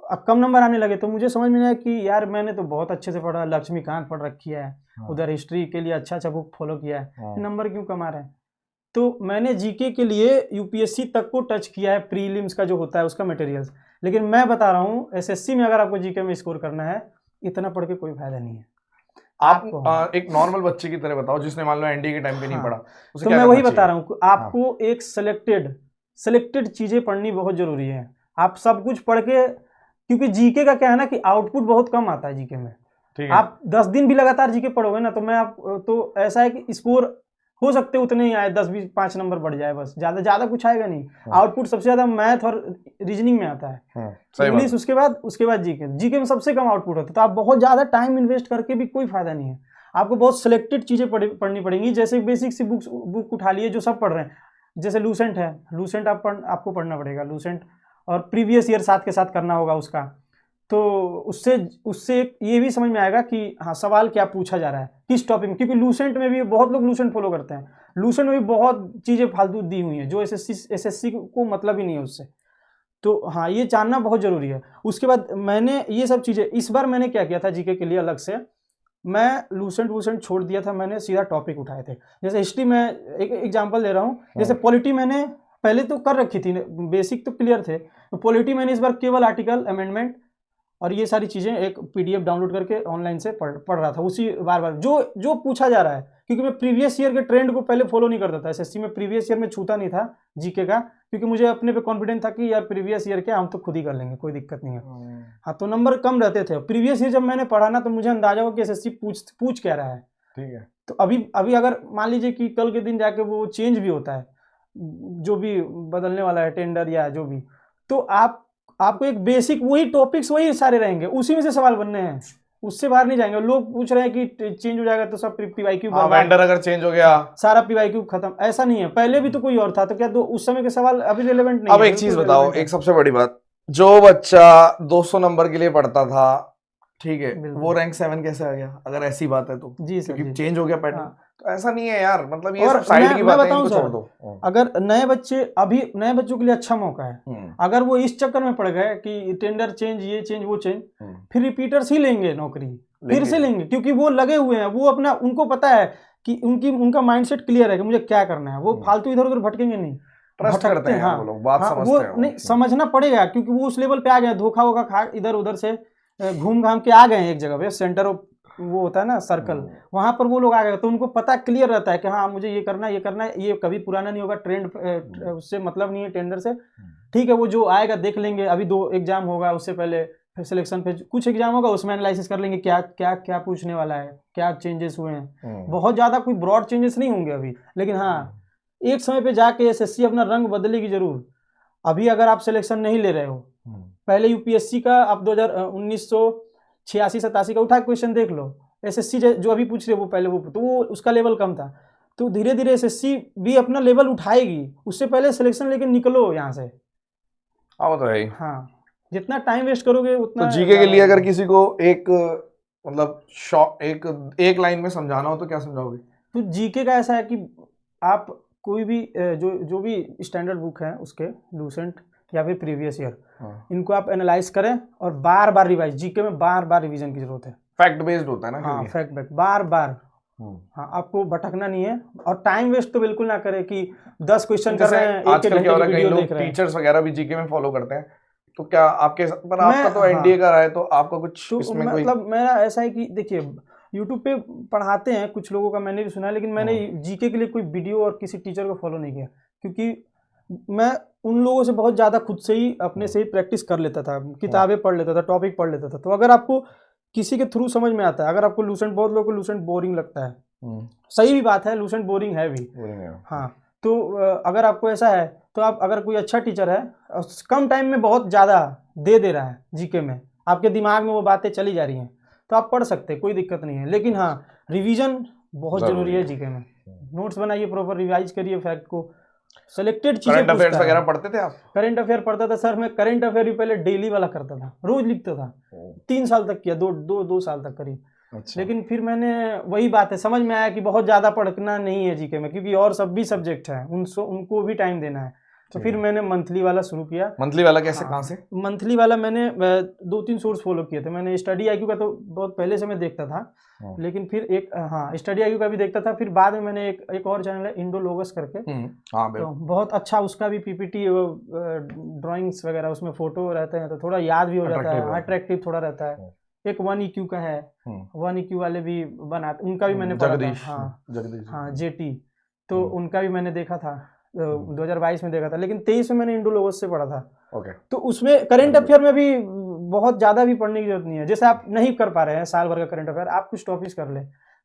अब कम नंबर आने लगे तो मुझे समझ में आया कि यार मैंने तो बहुत अच्छे से पढ़ा, लक्ष्मीकांत पढ़ रखी है, उधर हिस्ट्री के लिए अच्छा बुक फॉलो किया है, नंबर क्यों कम आ रहे हैं। तो मैंने जीके के लिए यूपीएससी तक को टच किया है, प्रीलिम्स का जो होता है उसका मटेरियल्स। लेकिन मैं बता रहा हूँ एसएससी में अगर आपको जीके में स्कोर करना है, इतना पढ़ के कोई फायदा नहीं है। आप एक नॉर्मल बच्चे की तरह बताओ जिसने मान लो एनडीए के टाइम पे नहीं पढ़ा, तो मैं वही बता रहा हूँ आपको, एक सेलेक्टेड चीजें पढ़नी बहुत जरूरी है। आप सब कुछ पढ़ के, क्योंकि जीके का क्या है ना कि आउटपुट बहुत कम आता है जीके में। आप 10 दिन भी लगातार जीके पढ़ोगे ना, तो ऐसा है कि स्कोर हो सकते उतने ही आए, 10-20 5 नंबर बढ़ जाए, बस ज्यादा कुछ आएगा नहीं। आउटपुट सबसे ज्यादा मैथ और रीजनिंग में आता है, इंग्लिश उसके बाद जीके में सबसे कम आउटपुट होता है। तो आप बहुत ज्यादा टाइम इन्वेस्ट करके भी कोई फायदा नहीं है। आपको बहुत सिलेक्टेड चीजें पढ़नी पड़ेंगी। जैसे बेसिक सी बुक उठा लिए जो सब पढ़ रहे हैं, जैसे लूसेंट है, लूसेंट आपको पढ़ना पड़ेगा, लूसेंट, और प्रीवियस ईयर साथ के साथ करना होगा उसका। तो उससे ये भी समझ में आएगा कि हाँ सवाल क्या पूछा जा रहा है किस टॉपिक में, क्योंकि लूसेंट में भी बहुत लोग लूसेंट फॉलो करते हैं। लूसेंट में भी बहुत चीज़ें फालतू दी हुई हैं जो एसएससी को मतलब ही नहीं है उससे। तो हाँ, ये जानना बहुत ज़रूरी है। उसके बाद मैंने ये सब चीज़ें, इस बार मैंने क्या किया था जीके के लिए अलग से, मैं लूसेंट वूसेंट छोड़ दिया था, मैंने सीधा टॉपिक उठाए थे। जैसे हिस्ट्री में एक एग्जांपल दे रहा हूँ, जैसे पॉलिटी मैंने पहले तो कर रखी थी, बेसिक तो क्लियर थे, तो पॉलिटी मैंने इस बार केवल आर्टिकल अमेंडमेंट और ये सारी चीज़ें एक पीडीएफ डाउनलोड करके ऑनलाइन से पढ़ रहा था, उसी बार बार जो पूछा जा रहा है, क्योंकि मैं प्रीवियस ईयर के ट्रेंड को पहले फॉलो नहीं करता था। एसएससी में प्रीवियस ईयर में छूता नहीं था जीके का, क्योंकि मुझे अपने पे कॉन्फिडेंस था कि यार प्रीवियस ईयर क्या, हम तो खुद ही कर लेंगे, कोई दिक्कत नहीं है। हाँ, तो नंबर कम रहते थे। प्रीवियस ईयर जब मैंने पढ़ा ना, तो मुझे अंदाजा हो कि एसएससी पूछ क्या रहा है। ठीक है। तो अभी अगर मान लीजिए कि कल के दिन जाके वो चेंज भी होता है, जो भी बदलने वाला है टेंडर या जो भी, तो आपको एक बेसिक वही टॉपिक्स वही सारे रहेंगे, उसी में से सवाल बनने हैं, उससे बाहर नहीं जाएंगे। लोग पूछ रहे हैं कि चेंज हो जाएगा तो सब पीवाईक्यू, वेंडर अगर चेंज हो गया सारा पीवाईक्यू खत्म, ऐसा नहीं है। पहले भी तो कोई और था, तो क्या तो उस समय के सवाल अभी रिलेवेंट नहीं अब है? एक चीज बताओ, एक सबसे बड़ी बात, जो बच्चा 200 नंबर के लिए पढ़ता था, ठीक है, वो रैंक 7 कैसे आ गया? अगर ऐसी बात है तो जी सर, क्योंकि चेंज हो गया पैटर्न। हाँ। तो ऐसा नहीं है यार, मतलब ये और सब साइड की बातें, बताऊं इनको सर, छोड़ दो। अगर नए बच्चों के लिए अच्छा मौका है। अगर वो इस चक्कर में पड़ गए कि टेंडर चेंज, ये चेंज, वो चेंज, फिर रिपीटर्स ही लेंगे नौकरी, फिर से लेंगे, क्योंकि वो लगे हुए हैं, वो अपना, उनको पता है कि उनका माइंडसेट क्लियर है कि मुझे क्या करना है, वो फालतू इधर उधर भटकेंगे नहीं। ट्रस्ट करते हैं वो लोग, बात समझते हैं। नहीं, समझना पड़ेगा, क्योंकि वो उस लेवल पे आ गए, धोखा वोखा खा इधर उधर से घूम घाम के आ गए हैं एक जगह पे, सेंटर ऑफ वो होता है ना सर्कल, वहां पर वो लोग आ गए, तो उनको पता क्लियर रहता है कि हाँ मुझे ये करना है, ये करना है, ये कभी पुराना नहीं होगा, ट्रेंड उससे मतलब नहीं है, टेंडर से, ठीक है, वो जो आएगा देख लेंगे। अभी 2 एग्जाम होगा, उससे पहले सिलेक्शन पे कुछ एग्जाम होगा, उसमें एनालिसिस कर लेंगे क्या क्या क्या पूछने वाला है, क्या चेंजेस हुए हैं। बहुत ज्यादा कोई ब्रॉड चेंजेस नहीं होंगे अभी, लेकिन हाँ एक समय पे जाके एसएससी अपना रंग बदलेगी जरूर। अभी अगर आप सिलेक्शन नहीं ले रहे हो, पहले यूपीएससी का आप 1986-87 का उठा क्वेश्चन देख लो, एसएससी जो अभी पूछ रहे हो वो पहले वो उसका लेवल कम था, तो धीरे धीरे एसएससी भी अपना लेवल उठाएगी, उससे पहले सिलेक्शन लेके निकलो यहाँ से। हाँ, वो तो है ही। हाँ, जितना टाइम वेस्ट करोगे उतना। तो जीके के लिए अगर किसी को एक मतलब एक लाइन में समझाना हो तो क्या समझाओगे? तो जीके का ऐसा है कि आप कोई भी जो भी स्टैंडर्ड बुक है उसके, लूसेंट या फिर प्रीवियस ईयर, इनको आप एनालाइज करें और बार बार रिवाइज, जीके में बार बार रिवीजन की जरूरत है। फैक्ट बेस्ड होता है ना? हाँ, फैक्ट बेस्ड, बार बार। हाँ, आपको भटकना नहीं है, और टाइम वेस्ट तो बिल्कुल ना करें कि 10 क्वेश्चन कर रहे हैं, आजकल क्या हो रहा है, कई लोग टीचर्स वगैरह भी जीके में फॉलो करते हैं, तो क्या आपके पर आपका तो एनडीए का रहा है, तो आपका कुछ इसमें मतलब मेरा ऐसा है कि देखिए यूट्यूब पे पढ़ाते हैं कुछ लोगों का, मैंने भी सुना है, लेकिन मैंने जीके के लिए कोई वीडियो और किसी टीचर को फॉलो नहीं किया, क्योंकि मैं उन लोगों से बहुत ज़्यादा खुद से ही अपने से ही प्रैक्टिस कर लेता था, किताबें पढ़ लेता था, टॉपिक पढ़ लेता था। तो अगर आपको किसी के थ्रू समझ में आता है, अगर आपको लूसेंट, बहुत लोगों को लूसेंट बोरिंग लगता है, सही भी बात है, लूसेंट बोरिंग है भी, हाँ, तो अगर आपको ऐसा है तो आप, अगर कोई अच्छा टीचर है, कम टाइम में बहुत ज़्यादा दे रहा है जीके में, आपके दिमाग में वो बातें चली जा रही हैं, तो आप पढ़ सकते हैं, कोई दिक्कत नहीं है। लेकिन हाँ, रिवीजन बहुत जरूरी है जीके में। नोट्स बनाइए, प्रॉपर रिवाइज करिए, फैक्ट को, सेलेक्टेड चीजें। करंट अफेयर्स वगैरह पढ़ते थे आप? करंट अफेयर पढ़ता था सर, मैं करंट अफेयर भी पहले डेली वाला करता था, रोज लिखता था, 3 साल तक किया, दो साल तक करीब। अच्छा। लेकिन फिर मैंने, वही बात है, समझ में आया कि बहुत ज्यादा पढ़ना नहीं है जीके में, क्योंकि और सब भी सब्जेक्ट है, उनको भी टाइम देना है, तो फिर मैंने मंथली वाला शुरू किया। मंथली वाला कैसे, कहाँ से? मंथली वाला मैंने 2-3 सोर्स फॉलो किए थे। मैंने स्टडी आईक्यू का तो बहुत पहले से मैं देखता था, लेकिन फिर एक स्टडी आईक्यू का भी देखता था, फिर बाद में मैंने एक और चैनल है इंडोलोगस करके, तो बहुत अच्छा, उसका भी पीपीटी ड्राइंग्स वगैरह, उसमें फोटो रहते हैं तो थोड़ा याद भी हो जाता है, अट्रैक्टिव थोड़ा रहता है। एक 1EQ का है, 1EQ वाले भी बनाते, उनका भी मैंने पढ़ा था, हाँ जेटी, तो उनका भी मैंने देखा था, 2022 में देखा था, लेकिन 23 में मैंने इंडोलोगस से पढ़ा था। तो उसमें करंट अफेयर में भी बहुत ज़्यादा भी पढ़ने की जरूरत नहीं है, जैसे आप नहीं कर पा रहे हैं साल भर का करंट अफेयर, आप कुछ टॉपिक्स कर ले।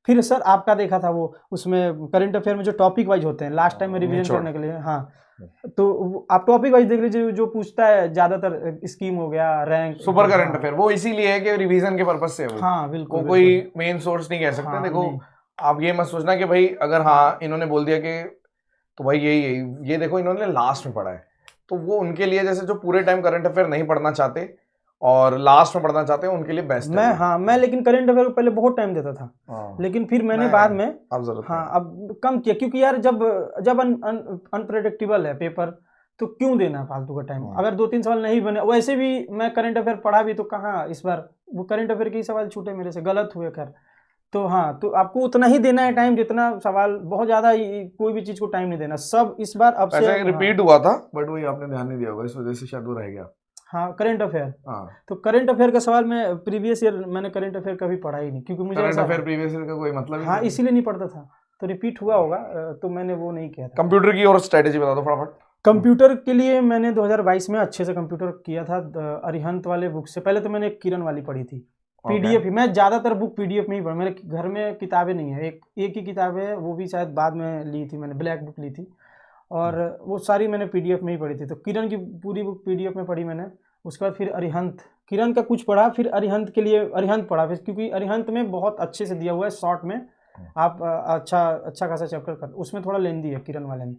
फिर सर आपका देखा था वो, उसमें करंट अफेयर में जो टॉपिक वाइज होते हैं, लास्ट टाइम में रिवीजन करने के लिए, हाँ, तो आप टॉपिक वाइज देख लीजिए, जो पूछता है ज्यादातर स्कीम हो गया, रैंक, सुपर करंट अफेयर, वो इसीलिए है कि रिवीजन के पर्पस से। हाँ बिल्कुल, कोई मेन सोर्स नहीं कह सकते। देखो आप ये मत सोचना कि भाई अगर हाँ इन्होंने बोल दिया कि तो भाई यही ये देखो इन्होंने लास्ट में पढ़ा है, तो वो उनके लिए, जैसे जो पूरे टाइम करंट अफेयर नहीं पढ़ना चाहते और लास्ट में पढ़ना चाहते हैं, उनके लिए बेस्ट है। मैं लेकिन करंट अफेयर को पहले बहुत टाइम देता था, लेकिन फिर मैंने बाद में अब कम किया, क्योंकि यार जब अनप्रेडिक्टेबल है पेपर, तो क्यों देना फालतू का टाइम। हाँ। अगर 2-3 सवाल नहीं बने, वैसे भी मैं करंट अफेयर पढ़ा भी तो कहाँ इस बार वो करंट अफेयर के ही सवाल छूटे मेरे से, गलत हुए खैर। तो हाँ, तो आपको उतना ही देना है टाइम जितना सवाल, बहुत ज़्यादा कोई भी चीज़ को टाइम नहीं देना। सब इस बार अब से ऐसे रिपीट हुआ था बट वही आपने ध्यान नहीं दिया होगा, इस वजह से शायद वो रह गया। हाँ, करंट अफेयर। हाँ, तो करंट अफेयर का सवाल मैं प्रीवियस ईयर मैंने करंट अफेयर कभी पढ़ा ही नहीं, क्योंकि मुझे करंट ऐसा अफेयर प्रीवियस ईयर का कोई मतलब ही हाँ नहीं। इसीलिए नहीं पढ़ता था, तो रिपीट हुआ होगा, तो मैंने वो नहीं किया था। कंप्यूटर की और स्ट्रेटेजी बता दो फटाफट। कंप्यूटर के लिए मैंने 2022 में अच्छे से कंप्यूटर किया था, अरिहंत वाले बुक से। पहले तो मैंने एक किरण वाली पढ़ी थी, पीडीएफ ही। मैं ज़्यादातर बुक पीडीएफ में ही पढ़ा, मेरे घर में किताबें नहीं है, एक ही किताब है, वो भी शायद बाद में ली थी मैंने, ब्लैक बुक ली थी, और वो सारी मैंने पीडीएफ में ही पढ़ी थी। तो किरण की पूरी बुक पीडीएफ में पढ़ी मैंने, उसके बाद फिर अरिहंत, किरण का कुछ पढ़ा, फिर अरिहंत के लिए अरिहंत पढ़ा फिर, क्योंकि अरिहंत में बहुत अच्छे से दिया हुआ है शॉर्ट में, आप अच्छा खासा चैप्टर कर, उसमें थोड़ा लेंदी है किरण वाले में।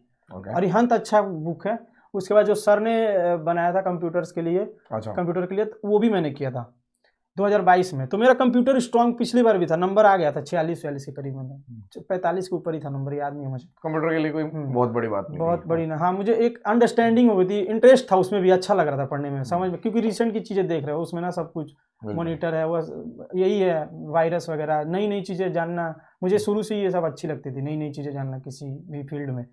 अरिहंत अच्छा बुक है। उसके बाद जो सर ने बनाया था कंप्यूटर्स के लिए, कंप्यूटर के लिए, तो वो भी मैंने किया था 2022 में। तो मेरा कंप्यूटर स्ट्रॉन्ग पिछली बार भी था, नंबर आ गया था 46-46 के करीब, मैंने 45 के ऊपर ही था नंबर, याद नहीं है मुझे। कंप्यूटर के लिए कोई बहुत बड़ी बात नहीं, बहुत बड़ी ना। हाँ, मुझे एक अंडरस्टैंडिंग हो गई थी, इंटरेस्ट था उसमें भी, अच्छा लग रहा था पढ़ने में, समझ में, क्योंकि रिसेंट की चीज़ें देख रहे हो उसमें ना, सब कुछ मॉनिटर है, वो यही है, वायरस वगैरह, नई नई चीज़ें जानना, मुझे शुरू से ये सब अच्छी लगती थी, नई नई चीज़ें जानना किसी भी फील्ड में।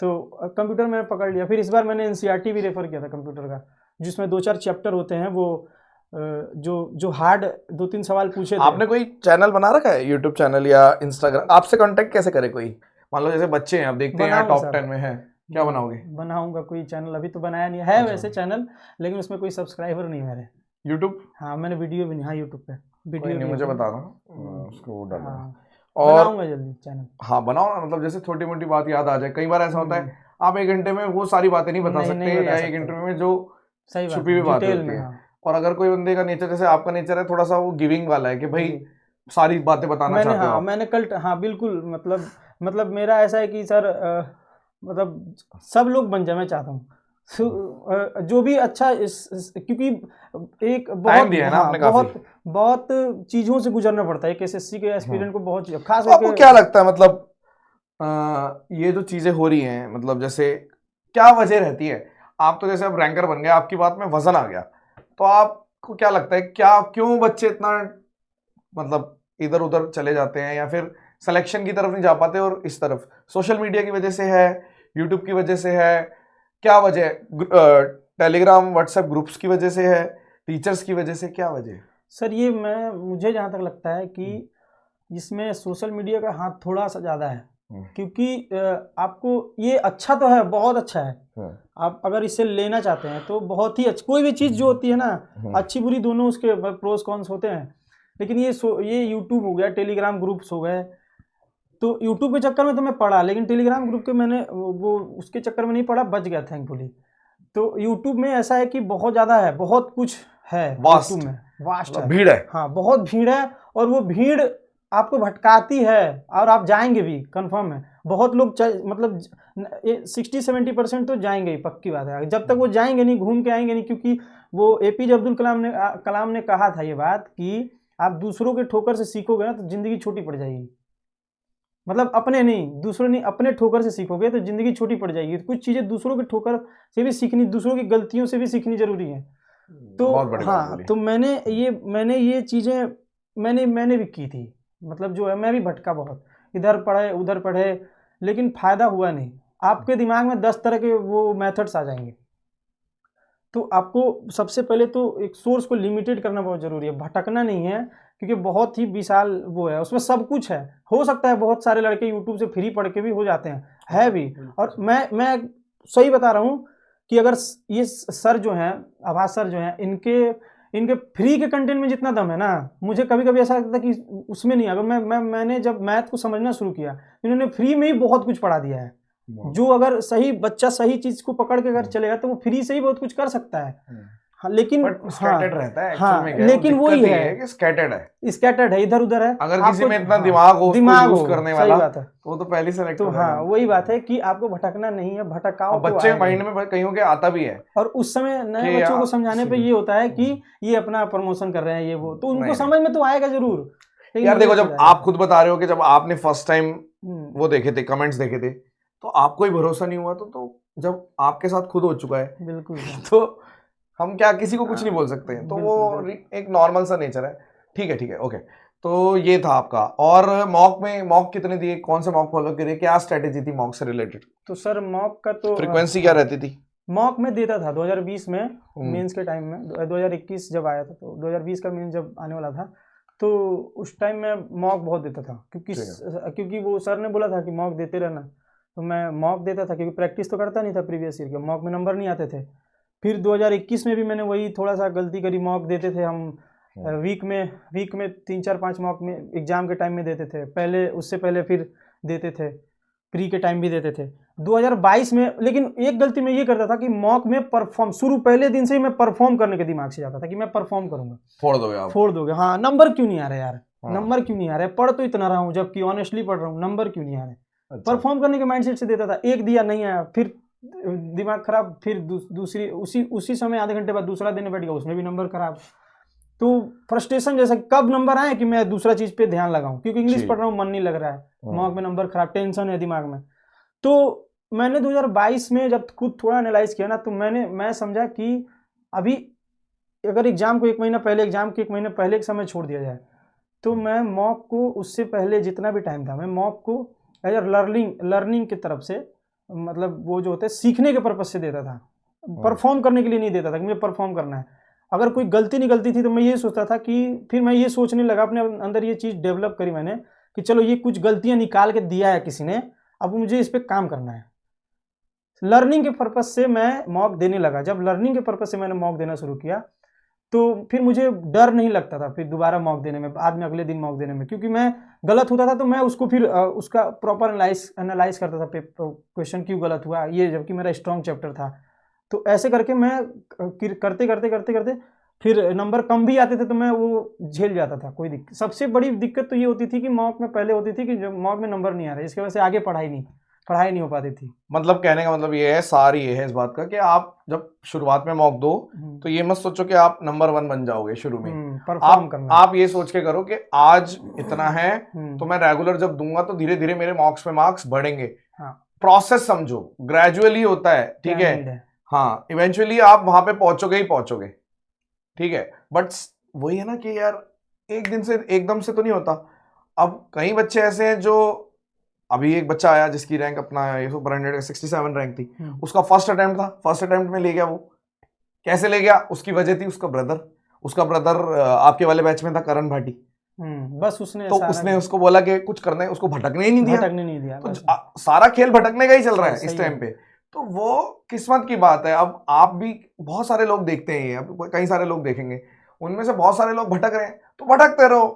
तो कंप्यूटर मैंने पकड़ लिया। फिर इस बार मैंने एनसीईआरटी भी रेफर किया था कंप्यूटर का, जिसमें 2-4 चैप्टर होते हैं, वो जो हार्ड 2-3 सवाल पूछे थे। आपने कोई चैनल बना रखा है, यूट्यूब चैनल या इंस्टाग्राम? आपसे कांटेक्ट कैसे करे कोई? मान लो जैसे बच्चे हैं, आप देखते हैं टॉप 10 में है, क्या बनाओगे? बनाऊंगा कोई चैनल, अभी तो बनाया नहीं है, वैसे चैनल, लेकिन उसमें कोई सब्सक्राइबर नहीं मेरे। यूट्यूब? हाँ, मैंने वीडियो भी नहीं, हाँ यूट्यूब पे वीडियो नहीं, मुझे बता दो, उसको डालना। हाँ, और बनाऊंगा जल्दी चैनल। हाँ बनाओ ना, मतलब जैसे छोटी मोटी बात याद आ जाए। कई बार ऐसा होता है आप 1 घंटे में वो सारी बातें नहीं बता सकते, या 1 घंटे में जो छुपी हुई बातें होती है। और अगर कोई बंदे का नेचर, जैसे आपका नेचर है थोड़ा सा वो गिविंग वाला है कि भाई सारी बातें बताना चाहते हो, मैंने कल, हाँ बिल्कुल, मतलब मेरा ऐसा है कि सर मतलब सब लोग बन जाए, मैं चाहता हूँ जो भी अच्छा, क्योंकि एक बहुत दिया है ना आपने, बहुत चीजों से गुजरना पड़ता है, एसएससी के एस्पिरेंट को बहुत खास। आपको क्या लगता है, मतलब ये जो चीजें हो रही हैं, मतलब जैसे क्या वजह रहती है? आप तो जैसे अब रैंकर बन गए, आपकी बात में वजन आ गया, तो आपको क्या लगता है क्यों बच्चे इतना मतलब इधर उधर चले जाते हैं, या फिर सिलेक्शन की तरफ नहीं जा पाते, और इस तरफ सोशल मीडिया की वजह से है, यूट्यूब की वजह से है, क्या वजह है? टेलीग्राम व्हाट्सएप ग्रुप्स की वजह से है, टीचर्स की वजह से, क्या वजह है? सर ये मुझे जहाँ तक लगता है कि इसमें सोशल मीडिया का हाथ थोड़ा सा ज़्यादा है, क्योंकि आपको ये अच्छा तो है, बहुत अच्छा है, आप अगर इसे लेना चाहते हैं तो बहुत ही अच्छा। कोई भी चीज़ जो होती है ना, अच्छी बुरी दोनों उसके प्रोस कॉन्स होते हैं, लेकिन ये यूट्यूब हो गया, टेलीग्राम ग्रुप्स हो गए, तो यूट्यूब के चक्कर में तो मैं पढ़ा, लेकिन टेलीग्राम ग्रुप के मैंने वो उसके चक्कर में नहीं पढ़ा, बच गया थैंकफुली। तो यूट्यूब में ऐसा है कि बहुत ज़्यादा है, बहुत कुछ है यूट्यूब में, वास्ट है, भीड़ है, हाँ बहुत भीड़ है, और वो भीड़ आपको भटकाती है, और आप जाएंगे भी, कंफर्म है। बहुत लोग मतलब 60-70% तो जाएंगे ही, पक्की बात है, जब तक वो जाएंगे नहीं, घूम के आएंगे नहीं, क्योंकि वो एपीजे अब्दुल कलाम ने कहा था ये बात कि आप दूसरों के ठोकर से सीखोगे ना तो जिंदगी छोटी पड़ जाएगी। मतलब अपने नहीं, दूसरों नहीं, अपने ठोकर से सीखोगे तो जिंदगी छोटी पड़ जाएगी। कुछ चीज़ें दूसरों के ठोकर से भी सीखनी, दूसरों की गलतियों से भी सीखनी जरूरी है। तो हाँ, तो मैंने ये चीज़ें मैंने भी की थी, मतलब जो है मैं भी भटका बहुत, इधर पढ़े उधर पढ़े, लेकिन फ़ायदा हुआ नहीं। आपके दिमाग में 10 तरह के वो मेथड्स आ जाएंगे, तो आपको सबसे पहले तो एक सोर्स को लिमिटेड करना बहुत ज़रूरी है, भटकना नहीं है, क्योंकि बहुत ही विशाल वो है, उसमें सब कुछ है। हो सकता है बहुत सारे लड़के यूट्यूब से फ्री पढ़ के भी हो जाते हैं, है भी, और मैं सही बता रहा हूँ कि अगर ये सर जो हैं, आभास सर जो हैं, इनके फ्री के कंटेंट में जितना दम है ना, मुझे कभी कभी ऐसा लगता है कि उसमें नहीं। अगर मैंने जब मैथ को समझना शुरू किया, इन्होंने फ्री में ही बहुत कुछ पढ़ा दिया है, जो अगर सही बच्चा सही चीज़ को पकड़ के अगर चलेगा तो वो फ्री से ही बहुत कुछ कर सकता है। हाँ, लेकिन स्कैटर्ड रहता है, हाँ, लेकिन वही है कि स्कैटर्ड है, इधर उधर है। अगर किसी में इतना दिमाग हो यूज करने वाला, बात है, तो तो पहले सेलेक्ट तो हाँ, वही बात है कि आपको भटकना नहीं है, भटकाओ तो बच्चे माइंड में कईयों के आता भी है, और उस समय नए बच्चों को समझाने पे ये होता है कि ये अपना प्रमोशन कर रहे हैं, ये वो, तो उनको समझ में तो आएगा जरूर। यार देखो, जब आप खुद बता रहे हो कि जब आपने फर्स्ट टाइम वो देखे थे, कमेंट्स देखे थे, तो आपको ही भरोसा नहीं हुआ, तो जब आपके साथ खुद हो चुका है बिल्कुल तो हम क्या किसी को कुछ नहीं बोल सकते हैं, तो वो एक नॉर्मल सा नेचर है। ठीक है, ठीक है, ओके। तो ये था आपका। और मॉक कितने दिए, कौन से मॉक फॉलो करे, क्या स्ट्रेटेजी थी मॉक से रिलेटेड? तो सर मॉक का तो फ्रीक्वेंसी क्या रहती थी? मॉक में देता था 2020 में मेंस के टाइम में, 2021 जब आया था तो 2020 का मेंस जब आने वाला था तो उस टाइम में मॉक बहुत देता था, क्योंकि वो सर ने बोला था कि मॉक देते रहना, तो मैं मॉक देता था क्योंकि प्रैक्टिस तो करता नहीं था प्रीवियस ईयर के, मॉक में नंबर नहीं आते थे। फिर 2021 में भी मैंने वही थोड़ा सा गलती करी, मॉक देते थे हम वीक में 3-4-5 मॉक में एग्जाम के टाइम में देते थे, पहले उससे पहले फिर देते थे, प्री के टाइम भी देते थे 2022 में। लेकिन एक गलती मैं ये करता था कि मॉक में परफॉर्म शुरू पहले दिन से ही मैं परफॉर्म करने के दिमाग से जाता था कि मैं परफॉर्म करूंगा। फोड़ दोगे हाँ, नंबर क्यों नहीं आ रहे यार, नंबर क्यों नहीं आ रहे, पढ़ तो इतना रहा हूँ जबकि ऑनेस्टली पढ़ रहा हूँ, नंबर क्यों नहीं आ रहे। परफॉर्म करने के माइंडसेट से देता था, एक दिया नहीं आया, फिर दिमाग खराब, फिर दूसरी उसी समय आधे घंटे बाद दूसरा देने बैठ गया, उसमें भी नंबर खराब। तो फ्रस्ट्रेशन जैसा कब नंबर आए कि मैं दूसरा चीज पे ध्यान लगाऊं, क्योंकि इंग्लिश पढ़ रहा हूँ मन नहीं लग रहा है, मॉक में नंबर खराब, टेंशन है दिमाग में। तो मैंने 2022 में जब खुद थोड़ा एनालाइज किया ना, तो मैं समझा कि अभी अगर एग्जाम को 1 महीना पहले, एग्जाम के 1 महीने पहले एक समय छोड़ दिया जाए, तो मैं मॉक को उससे पहले जितना भी टाइम था मैं मॉक को एज लर्निंग की तरफ से, मतलब वो जो होते हैं सीखने के पर्पज से देता था, परफॉर्म करने के लिए नहीं देता था कि मुझे परफॉर्म करना है। अगर कोई गलती निकलती थी तो मैं ये सोचता था कि फिर मैं ये सोचने लगा, अपने अंदर ये चीज़ डेवलप करी मैंने कि चलो ये कुछ गलतियां निकाल के दिया है किसी ने, अब मुझे इस पर काम करना है। लर्निंग के पर्पज से मैं मॉक देने लगा। जब लर्निंग के पर्पज से मैंने मॉक देना शुरू किया तो फिर मुझे डर नहीं लगता था फिर दोबारा मॉक देने में, बाद में अगले दिन मॉक देने में, क्योंकि मैं गलत होता था तो मैं उसको फिर उसका प्रॉपर एनालाइज करता था, क्वेश्चन क्यों गलत हुआ ये, जबकि मेरा स्ट्रॉन्ग चैप्टर था। तो ऐसे करके मैं करते करते फिर नंबर कम भी आते थे तो मैं वो झेल जाता था, कोई दिक्कत। सबसे बड़ी दिक्कत तो ये होती थी कि मॉक में पहले होती थी कि जब मॉक में नंबर नहीं आ रहा, इसकी वजह से आगे पढ़ाई नहीं हो पाती थी। मतलब कहने का मतलब ये है, सारी ये है इस बात का कि आप जब शुरुआत में मॉक दो तो ये मत सोचो कि आप नंबर 1 बन जाओगे शुरू में, परफॉर्म करना। आप ये सोच के करो कि आज इतना है तो मैं रेगुलर जब दूंगा तो धीरे धीरे मेरे मॉक्स में मार्क्स बढ़ेंगे। प्रोसेस समझो, ग्रेजुअली होता है, ठीक है, हाँ, इवेंचुअली आप वहां पे पहुंचोगे ही पहुंचोगे, ठीक है। बट वही है ना कि यार एक दिन से एकदम से तो नहीं होता। अब कई बच्चे ऐसे हैं जो, अभी एक बच्चा आया जिसकी रैंक अपना सुपर 100 67 रैंक थी, उसका फर्स्ट अटेम्प्ट था, फर्स्ट अटेम्प्ट में ले गया। वो कैसे ले गया, उसकी वजह थी उसका ब्रदर आपके वाले बैच में था, करण भाटी। बस उसने उसको बोला कि कुछ करना है, उसको भटकने ही नहीं दिया। तो सारा खेल भटकने का ही चल रहा है इस टाइम पे। तो वो किस्मत की बात है। अब आप भी बहुत सारे लोग देखते हैं, अब कई सारे लोग देखेंगे, उनमें से बहुत सारे लोग भटक रहे हैं, तो भटकते रहो,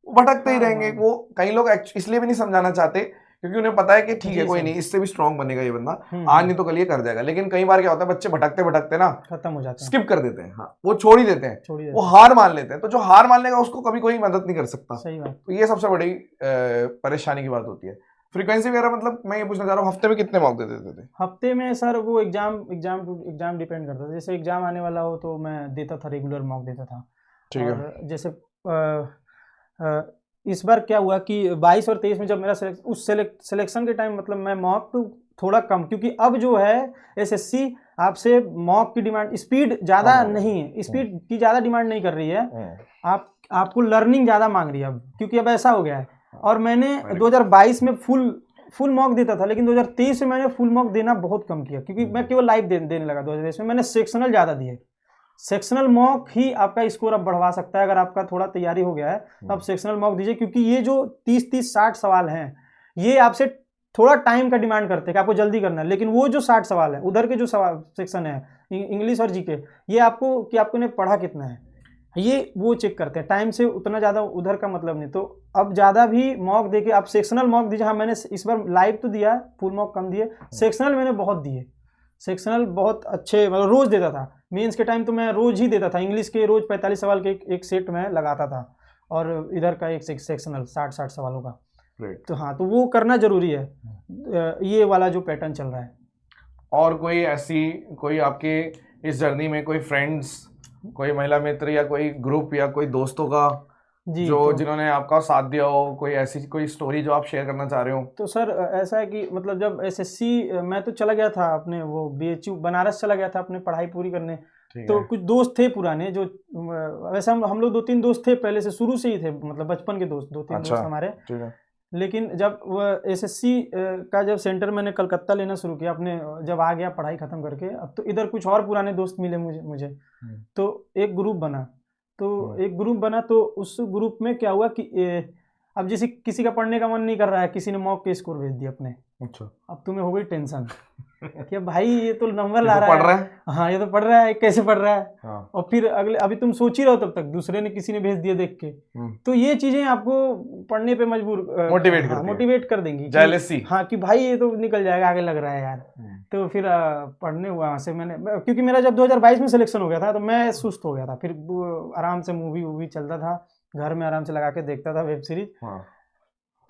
भटकते ही रहेंगे। वो कई लोग इसलिए भी नहीं समझाना चाहते क्योंकि उन्हें पता है कि ठीक है कोई नहीं, इससे भी स्ट्रांग बनेगा ये बंदा, आज नहीं तो कल ये कर जाएगा। लेकिन कई बार क्या होता है, बच्चे भटकते भटकते ना खत्म हो जाते हैं, स्किप कर देते हैं, हाँ, वो छोड़ ही देते हैं, वो हार मान लेते हैं। तो जो हार मान लेगा उसको कभी कोई मदद नहीं कर सकता। सही बात। तो ये सबसे बड़ी परेशानी की बात होती है। फ्रीक्वेंसी वगैरह, मतलब मैं ये पूछना चाह रहा हूँ, हफ्ते में कितने मॉक दे देते थे? हफ्ते में सर वो एग्जाम डिपेंड करता था। जैसे एग्जाम आने वाला हो तो मैं देता था, रेगुलर मॉक देता था। ठीक है। और जैसे इस बार क्या हुआ कि 22 और 23 में जब मेरा सिलेक्शन के टाइम, मतलब मैं मॉक तो थोड़ा कम, क्योंकि अब जो है एसएससी आपसे मॉक की डिमांड, स्पीड ज़्यादा नहीं है, स्पीड की ज़्यादा डिमांड नहीं कर रही है, आपको लर्निंग ज़्यादा मांग रही है अब, क्योंकि अब ऐसा हो गया है। और मैंने 2022 में फुल मॉक देता था, लेकिन 2023 में मैंने फुल मॉक देना बहुत कम किया, क्योंकि मैं केवल लाइव देने लगा। 2023 में मैंने सेक्शनल ज़्यादा दिए। सेक्शनल मॉक ही आपका स्कोर अब बढ़वा सकता है। अगर आपका थोड़ा तैयारी हो गया है तो आप सेक्शनल मॉक दीजिए, क्योंकि ये जो 30-60 सवाल हैं ये आपसे थोड़ा टाइम का डिमांड करते हैं कि आपको जल्दी करना है। लेकिन वो जो 60 सवाल है, उधर के जो सवाल सेक्शन है इंग्लिश और जीके, ये आपको कि आपने पढ़ा कितना है, ये वो चेक करते हैं। टाइम से उतना ज़्यादा उधर का मतलब नहीं। तो अब ज़्यादा भी मॉक देके आप सेक्शनल मॉक दीजिए। हाँ, मैंने इस बार लाइव तो दिया, फुल मॉक कम दिए, सेक्शनल मैंने बहुत दिए। सेक्शनल बहुत अच्छे, मतलब रोज़ देता था। मेंस के टाइम तो मैं रोज़ ही देता था। इंग्लिश के रोज़ 45 सवाल के एक सेट में लगाता था, और इधर का एक सेक्शनल 60 सवालों का। तो हाँ, तो वो करना ज़रूरी है, ये वाला जो पैटर्न चल रहा है। और कोई आपके इस जर्नी में कोई फ्रेंड्स, कोई महिला मित्र या कोई ग्रुप या कोई दोस्तों का जी, जो तो जिन्होंने आपका साथ दिया हो, कोई ऐसी कोई स्टोरी जो आप शेयर करना चाह रहे हो? तो सर ऐसा है कि मतलब जब एसएससी मैं तो चला गया था अपने वो बीएचयू बनारस चला गया था अपने पढ़ाई पूरी करने। ठीक तो है। कुछ दोस्त थे पुराने जो वैसे हम लोग 2-3 दोस्त थे पहले से, शुरू से ही थे, मतलब बचपन के दोस्त 2-3 अच्छा, दोस्त हमारे। ठीक है। लेकिन जब वह एसएससी का जब सेंटर मैंने कलकत्ता लेना शुरू किया अपने, जब आ गया पढ़ाई खत्म करके, अब तो इधर कुछ और पुराने दोस्त मिले मुझे। तो एक ग्रुप बना। तो उस ग्रुप में क्या हुआ कि अब जैसे किसी का पढ़ने का मन नहीं कर रहा है, किसी ने मॉक के स्कोर भेज दिया अपने। अच्छा। अब तुम्हें हो गई टेंशन कि भाई ये तो नंबर ये ला तो रहा पढ़ है। रहा है। हाँ, ये तो पढ़ रहा है, कैसे पढ़ रहा है। हाँ। और फिर अगले अभी तुम सोच ही रहो तब तक दूसरे ने किसी ने भेज दिया देख के। तो ये चीजें आपको पढ़ने पे मजबूर मोटिवेट करती है। मोटिवेट कर देंगी जेलसी। हाँ, कि भाई ये तो निकल जाएगा, आगे लग रहा है यार। तो फिर पढ़ने हुआ वहाँ से मैंने, क्योंकि मेरा जब 2022 में सिलेक्शन हो गया था तो मैं सुस्त हो गया था। फिर आराम से मूवी चलता था, घर में आराम से लगा के देखता था वेब सीरीज।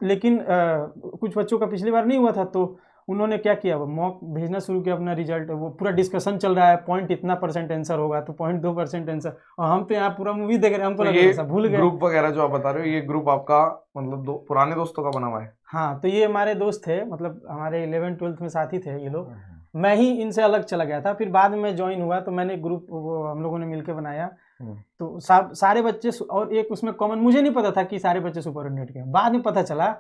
लेकिन कुछ बच्चों का पिछली बार नहीं हुआ था, तो उन्होंने क्या किया, वो मॉक भेजना शुरू किया अपना रिजल्ट। वो पूरा डिस्कशन चल रहा है, पॉइंट इतना % आंसर होगा तो 0.2% आंसर, और हम तो यहाँ पूरा मूवी देख रहे हैं, हमको तो लग रहा है भूल गए। ग्रुप वगैरह जो आप बता रहे हो, ये ग्रुप आपका मतलब पुराने दोस्तों का बना हुआ है? हाँ, तो ये हमारे दोस्त थे, मतलब हमारे 11th-12th में साथी थे ये लोग। मैं ही इनसे अलग चला गया था, फिर बाद में ज्वाइन हुआ तो मैंने ग्रुप वो हम लोगों ने मिलकर बनाया। तो सारे बच्चे, और एक उसमें कॉमन, मुझे नहीं पता था कि सारे बच्चे सुपर 100 के हैं। बाद में पता चला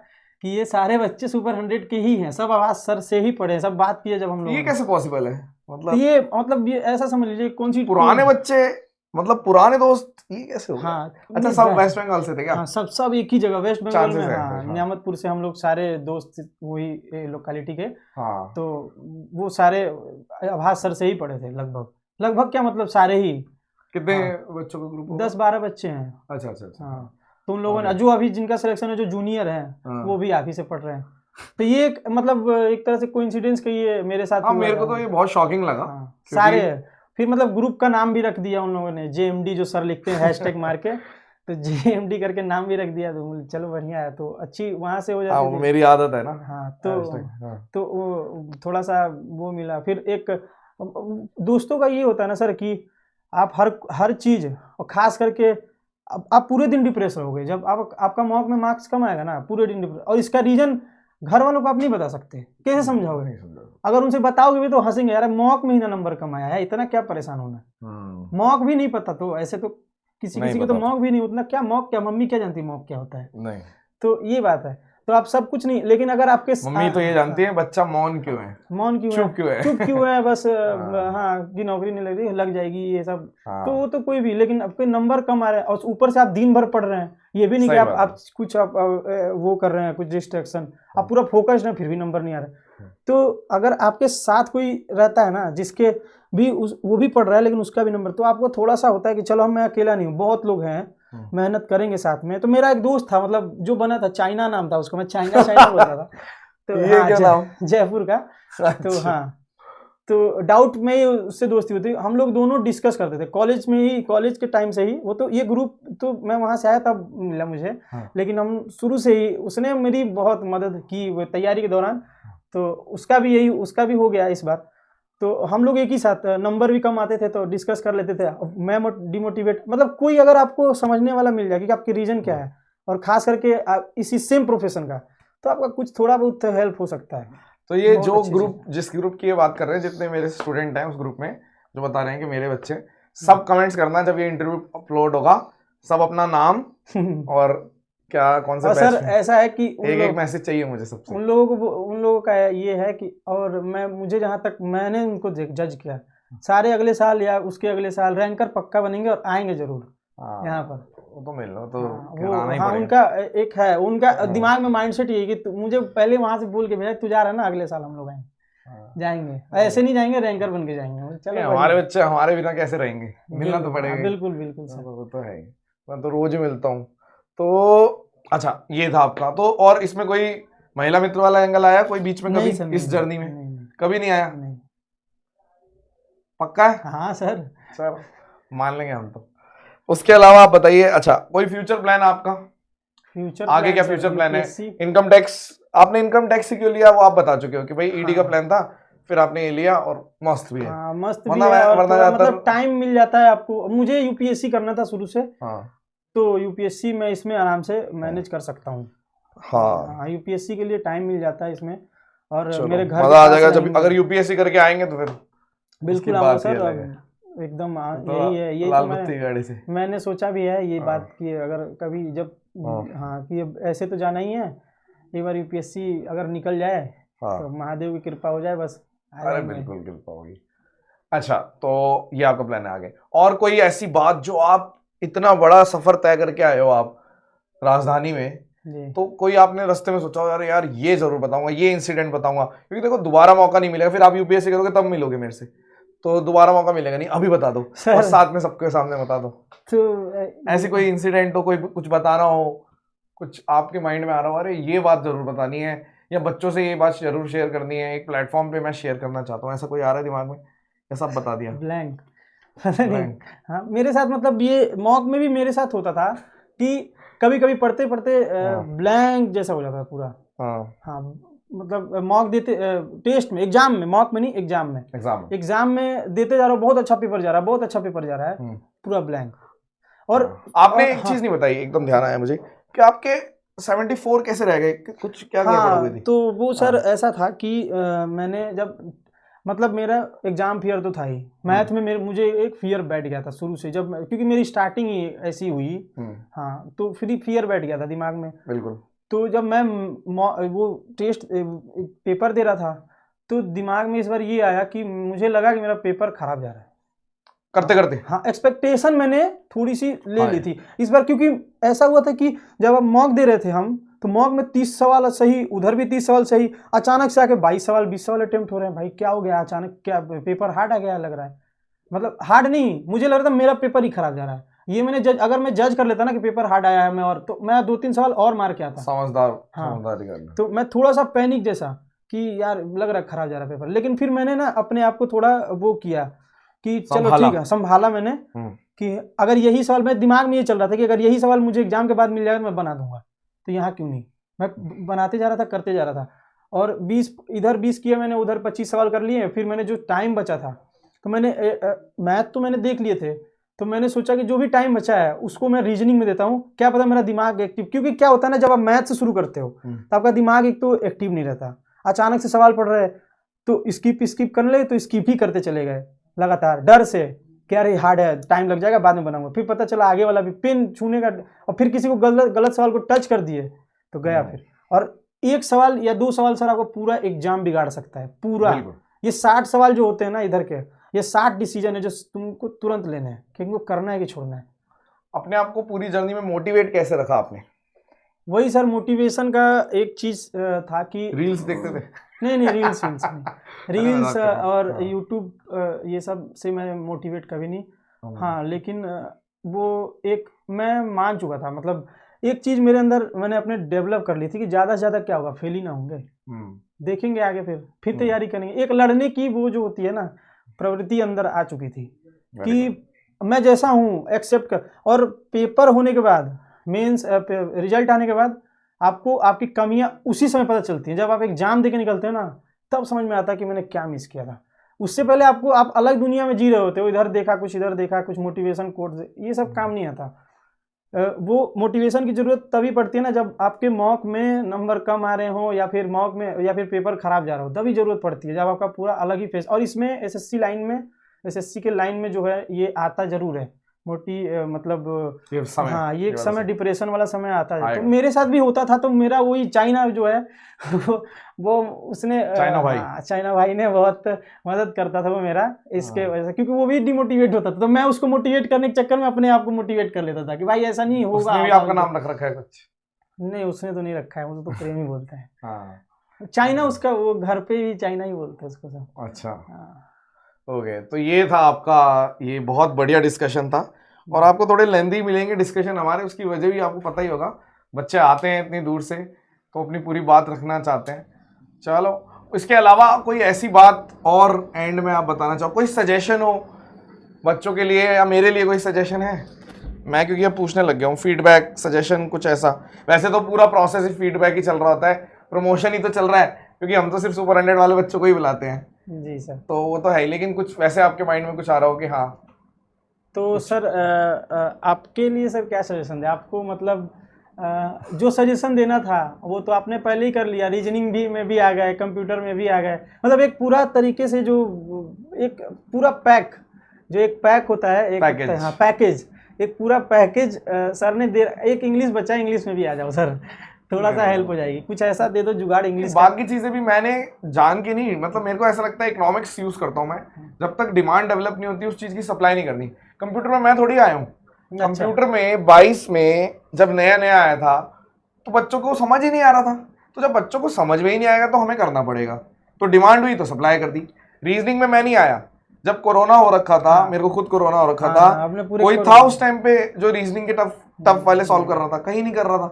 कि ये सारे बच्चे सुपर 100 के ही हैं, सब आवाज सर से ही पढ़े, सब बात किए जब हम लोग। ये कैसे पॉसिबल है? मतलब ये ऐसा समझ लीजिए कौन सी पुराने बच्चे, मतलब पुराने दोस्त, ये कैसे हो गया? हाँ, अच्छा, सब वेस्ट बंगाल से थे क्या? हाँ, सब एक ही जगह वेस्ट बंगाल में। हाँ, हाँ। नियामतपुर से हम लोग सारे दोस्त वही लोकेलिटी के। हाँ। तो वो सारे आभास सर से ही पढ़े थे लगभग क्या, मतलब सारे ही। कितने बच्चों का ग्रुप? 10-12 बच्चे हैं। अच्छा। हाँ, तो उन लोगों ने जो अभी जिनका सिलेक्शन है, जो जूनियर है, वो भी आप ही से पढ़ रहे हैं। तो ये मतलब एक तरह से कोइंसिडेंस का ये मेरे साथ हुआ। मेरे को तो ये बहुत शॉकिंग लगा। सारे फिर मतलब ग्रुप का नाम भी रख दिया उन लोगों ने, JMD जो सर लिखते हैं हैशटैग मार के, तो JMD करके नाम भी रख दिया। तो चलो बढ़िया है, तो अच्छी वहां से हो जाती है। मेरी आदत है ना। हाँ, तो वो थोड़ा सा वो मिला। फिर एक दोस्तों का ये होता है ना सर कि आप हर चीज, और खास करके आप पूरे दिन डिप्रेस रहोगे जब आपका मॉक में मार्क्स कम आएगा ना, पूरे दिन डिप्रेस। और इसका रीजन घर वालों को आप नहीं बता सकते, कैसे समझाओगे? अगर उनसे बताओगे भी तो हंसेंगे, यार मॉक में ही ना नंबर कम आया है, इतना क्या परेशान होना। मॉक भी नहीं पता, तो ऐसे तो किसी को तो मॉक भी नहीं उतना, क्या मॉक, क्या मम्मी क्या जानती मॉक क्या होता है? नहीं। तो ये बात है, तो आप सब कुछ नहीं, लेकिन अगर आपके मम्मी तो ये जानती है बच्चा मौन क्यों है, चुप क्यों है बस। हाँ, कि नौकरी नहीं लग रही, लग जाएगी, ये सब। तो वो तो कोई भी, लेकिन आपके नंबर कम आ रहे हैं और ऊपर से आप दिन भर पढ़ रहे हैं, ये भी नहीं कि आप कुछ वो कर रहे हैं, कुछ डिस्ट्रैक्शन, आप पूरा फोकस्ड हैं, फिर भी नंबर नहीं आ रहे। तो अगर आपके साथ कोई रहता है ना जिसके भी वो भी पढ़ रहा है लेकिन उसका भी नंबर, तो आपको थोड़ा सा होता है कि चलो मैं अकेला नहीं हूँ, बहुत लोग हैं, मेहनत करेंगे साथ में। तो मेरा एक दोस्त था, मतलब जो बना था, चाइना नाम था उसका, मैं चाइना बोलता था। तो ये क्या नाम? जयपुर का। तो हाँ, तो डाउट में ही उससे दोस्ती होती, हम लोग दोनों डिस्कस करते थे कॉलेज में ही, कॉलेज के टाइम से ही। वो तो ये ग्रुप तो मैं वहाँ से आया तब मिला मुझे, लेकिन हम शुरू से ही, उसने मेरी बहुत मदद की वो तैयारी के दौरान। तो उसका भी हो गया इस बार। तो हम लोग एक ही साथ, नंबर भी कम आते थे तो डिस्कस कर लेते थे। मैं डिमोटिवेट, मतलब कोई अगर आपको समझने वाला मिल जाए कि आपके रीजन क्या है, और खास करके इसी सेम प्रोफेशन का, तो आपका कुछ थोड़ा बहुत हेल्प हो सकता है। तो ये जो ग्रुप, जिस ग्रुप की ये बात कर रहे हैं, जितने मेरे स्टूडेंट हैं उस ग्रुप में, जो बता रहे हैं कि मेरे बच्चे, सब कमेंट्स करना जब ये इंटरव्यू अपलोड होगा, सब अपना नाम और क्या कौन सा सर ऐसा है कि एक मैसेज चाहिए मुझे सबसे। उन लोगों का ये है कि, और मुझे जहाँ तक मैंने उनको जज किया, सारे अगले साल या उसके अगले साल रैंकर पक्का बनेंगे और आएंगे जरूर यहाँ पर। वो तो मिल लो तो हाँ, उनका एक है, उनका दिमाग में माइंडसेट ये कि मुझे पहले वहां से बोल के भेजा, तू जा रहा है ना, अगले साल हम लोग जाएंगे, ऐसे नहीं जाएंगे, रैंकर बन के जाएंगे। चलो, हमारे बच्चे हमारे बिना कैसे रहेंगे, मिलना तो पड़ेगा। बिल्कुल वो तो है ही, मैं तो रोज ही मिलता हूँ। तो अच्छा, ये था आपका। तो और इसमें कोई महिला मित्र वाला एंगल आया कोई बीच में कभी इस जर्नी में? कभी नहीं आया? पक्का है? हाँ सर मान लेंगे हम तो। उसके अलावा आप बताइए, अच्छा कोई फ्यूचर प्लान आपका? आगे क्या फ्यूचर प्लान है? इनकम टैक्स, आपने इनकम टैक्स क्यों लिया वो आप बता चुके हो कि भाई ईडी का प्लान था, फिर आपने ये लिया और मस्त भी है। मस्त भी है, मतलब टाइम मिल जाता है आपको। मुझे यूपीएससी करना था शुरू से, तो यूपीएससी में इसमें आराम से मैनेज कर सकता हूँ। हाँ यूपीएससी के लिए टाइम मिल जाता है इसमें, और चलो, मेरे घर मजा आ जाएगा जब अगर यूपीएससी करके आएंगे तो फिर बिल्कुल आऊंगा सर, एकदम यही है, यही लाल तो बत्ती गाड़ी से मैंने सोचा भी है ये हाँ। बात की अगर कभी जब हाँ कि अब ऐसे तो जाना ही है, एक बार यूपीएससी अगर निकल जाए हाँ। तो महादेव की कृपा हो जाए बस। अरे बिल्कुल कृपा होगी। अच्छा, तो ये आपका प्लान है आगे। और कोई ऐसी बात जो आप इतना बड़ा सफर तय करके आए हो आप राजधानी में, तो कोई आपने रास्ते में सोचा हो यार यार ये जरूर बताऊंगा, ये इंसिडेंट बताऊंगा, क्योंकि देखो दोबारा मौका नहीं मिलेगा, फिर आप यूपीएससी करोगे तब मिलोगे मेरे से, तो दोबारा मौका मिलेगा नहीं, अभी बता दो और साथ में सबके सामने बता दो। तो ऐसी कोई इंसिडेंट हो, कोई कुछ बताना हो, कुछ आपके माइंड में आ रहा हो, अरे ये बात जरूर बतानी है, या बच्चों से ये बात जरूर शेयर करनी है, एक प्लेटफॉर्म पे मैं शेयर करना चाहता हूँ, ऐसा कोई आ रहा है दिमाग में या सब बता दिया? ब्लैंक हाँ, मेरे साथ मतलब ये मॉक में भी मेरे साथ होता था कि कभी कभी पढ़ते पढ़ते ब्लैंक जैसा हो जाता है पूरा। हाँ मतलब मॉक देते टेस्ट में, एग्जाम में, मॉक में नहीं, एग्जाम में देते जा रहा हूँ, बहुत अच्छा पेपर जा रहा है, बहुत अच्छा पेपर जा रहा है, पूरा ब्लैंक। और आपने एक चीज नहीं बताई, एकदम ध्यान आया मुझे कि आपके 74 कैसे रह गए, कुछ क्या गड़बड़ हो गई थी? तो वो सर ऐसा था कि मैंने जब मतलब मेरा एग्जाम फियर तो था ही, मैथ में मुझे एक फियर बैठ गया था शुरू से, जब क्योंकि मेरी स्टार्टिंग ही ऐसी हुई। हाँ, तो फिर फियर बैठ गया था दिमाग में। बिल्कुल। तो जब मैं वो टेस्ट पेपर दे रहा था तो दिमाग में इस बार ये आया कि मुझे लगा कि मेरा पेपर खराब जा रहा है करते करते। हाँ, एक्सपेक्टेशन मैंने थोड़ी सी ले ली थी इस बार, क्योंकि ऐसा हुआ था कि जब हम मॉक दे रहे थे हम, तो मॉक में 30 सवाल सही, उधर भी 30 सवाल सही, अचानक से आके 22 सवाल 20 सवाल अटेम्प्ट हो रहे हैं। भाई क्या हो गया अचानक, क्या पेपर हार्ड आ गया लग रहा है? मतलब हार्ड नहीं, मुझे लग रहा था मेरा पेपर ही खराब जा रहा है। ये मैंने अगर मैं जज कर लेता ना कि पेपर हार्ड आया है, मैं और तो मैं 2-3 सवाल और मार के आता। समझदारी करना। तो मैं थोड़ा सा पैनिक जैसा कि यार लग रहा है खराब जा रहा है पेपर, लेकिन फिर मैंने ना अपने आप को थोड़ा वो किया कि चलो ठीक है, संभाला मैंने कि अगर यही सवाल, मैं दिमाग में ये चल रहा था कि अगर यही सवाल मुझे एग्जाम के बाद मिल जाएगा तो मैं बना दूंगा, तो यहाँ क्यों नहीं। मैं बनाते जा रहा था, करते जा रहा था, और 20 इधर 20 किया मैंने, उधर 25 सवाल कर लिए। फिर मैंने जो टाइम बचा था, तो मैंने मैथ तो मैंने देख लिए थे, तो मैंने सोचा कि जो भी टाइम बचा है उसको मैं रीजनिंग में देता हूँ, क्या पता मेरा दिमाग एक्टिव, क्योंकि क्या होता है ना जब आप मैथ से शुरू करते हो तो आपका दिमाग एक तो एक्टिव नहीं रहता, अचानक से सवाल पढ़ रहे तो स्किप कर ले, तो स्किप ही करते चले गए लगातार, डर से कि अरे हार्ड है, टाइम लग जाएगा, बाद में बनाऊंगा। फिर पता चला आगे वाला भी पेन छूने का, और फिर किसी को गलत सवाल को टच कर दिए तो गया फिर। और एक सवाल या 2 सवाल सर आपको पूरा एग्जाम बिगाड़ सकता है पूरा। ये 60 सवाल जो होते हैं ना इधर के, ये 60 डिसीजन है जो तुमको तुरंत लेने हैं कि इनको करना है कि छोड़ना है। अपने आप को पूरी जर्नी में मोटिवेट कैसे रखा आपने? वही सर, मोटिवेशन का एक चीज था कि रील्स देखते थे? नहीं रील्स रील्स और यूट्यूब ये सब से मैं मोटिवेट कभी नहीं। हाँ, लेकिन वो एक मैं मान चुका था, मतलब एक चीज मेरे अंदर मैंने अपने डेवलप कर ली थी कि ज्यादा से ज्यादा क्या होगा, फेल ही ना होंगे, देखेंगे आगे, फिर तैयारी करेंगे। एक लड़ने की वो जो होती है ना प्रवृत्ति अंदर आ चुकी थी कि मैं जैसा हूँ एक्सेप्ट कर। और पेपर होने के बाद, मेंस रिजल्ट आने के बाद आपको आपकी कमियां उसी समय पता चलती हैं। जब आप एग्जाम देके निकलते हो ना, तब समझ में आता है कि मैंने क्या मिस किया था। उससे पहले आप अलग दुनिया में जी रहे होते हो, इधर देखा कुछ, इधर देखा कुछ, मोटिवेशन कोट, ये सब काम नहीं आता। वो मोटिवेशन की जरूरत तभी पड़ती है ना जब आपके मॉक में नंबर कम आ रहे हो, या फिर मॉक में या फिर पेपर खराब जा रहा हो, तभी जरूरत पड़ती है, जब आपका पूरा अलग ही फेस। और इसमें एसएससी के लाइन में जो है ये आता जरूर है मतलब हाँ, ये एक समय डिप्रेशन वाला समय आता है। तो मेरे साथ भी होता था। तो मेरा वही चाइना जो है वो उसने चाइना भाई ने बहुत मदद करता था वो मेरा, इसके वजह से, क्योंकि वो भी डिमोटिवेट होता था, तो मैं उसको मोटिवेट करने के चक्कर में अपने आप को मोटिवेट कर लेता था कि भाई ऐसा नहीं होगा। उसने भी आपका नाम रख रखा है कुछ? नहीं, उसने तो नहीं रखा है, मुझे तो प्रेम ही बोलते हैं। चाइना, उसका वो घर पे भी चाइना ही बोलते हैं उसको सब। अच्छा, ओके। तो ये था आपका, ये बहुत बढ़िया डिस्कशन था, और आपको थोड़े लेंदी मिलेंगे डिस्कशन हमारे, उसकी वजह भी आपको पता ही होगा, बच्चे आते हैं इतनी दूर से तो अपनी पूरी बात रखना चाहते हैं। चलो, इसके अलावा कोई ऐसी बात और एंड में आप बताना चाहो, कोई सजेशन हो बच्चों के लिए या मेरे लिए कोई सजेशन है? मैं क्योंकि अब पूछने लग गया हूँ, फीडबैक, सजेशन, कुछ ऐसा। वैसे तो पूरा प्रोसेस ही फीडबैक ही चल रहा होता है, प्रमोशन ही तो चल रहा है, क्योंकि हम तो सिर्फ सुपर 100 वाले बच्चों को ही बुलाते हैं। जी सर। तो वो तो है ही, लेकिन कुछ वैसे आपके माइंड में कुछ आ रहा हो कि हाँ तो सर आपके लिए सर क्या सजेशन दे आपको, मतलब जो सजेशन देना था वो तो आपने पहले ही कर लिया, रीजनिंग भी में भी आ गए, कंप्यूटर में भी आ गए, मतलब एक पूरा तरीके से जो एक पूरा पैक होता है, एक पैकेज। हाँ पैकेज, एक पूरा पैकेज सर ने दे। एक इंग्लिश बच्चा, इंग्लिश में भी आ जाओ सर, थोड़ा सा हेल्प हो जाएगी, कुछ ऐसा दे दो जुगाड़ इंग्लिश का। बाकी चीजें भी मैंने जान के नहीं, मतलब मेरे को ऐसा लगता है इकोनॉमिक्स यूज करता हूँ मैं, जब तक डिमांड डेवलप नहीं होती उस चीज की सप्लाई नहीं करनी। कंप्यूटर में मैं थोड़ी आया हूँ, कंप्यूटर में 22 में जब नया नया आया था तो बच्चों को समझ ही नहीं आ रहा था, तो जब बच्चों को समझ में ही नहीं आएगा तो हमें करना पड़ेगा, तो डिमांड हुई तो सप्लाई कर दी। रीजनिंग में मैं नहीं आया, जब कोरोना हो रखा था, मेरे को खुद कोरोना हो रखा था, कोई था उस टाइम पे जो रीजनिंग के टफ वाले सॉल्व कर रहा था, कहीं नहीं कर रहा था,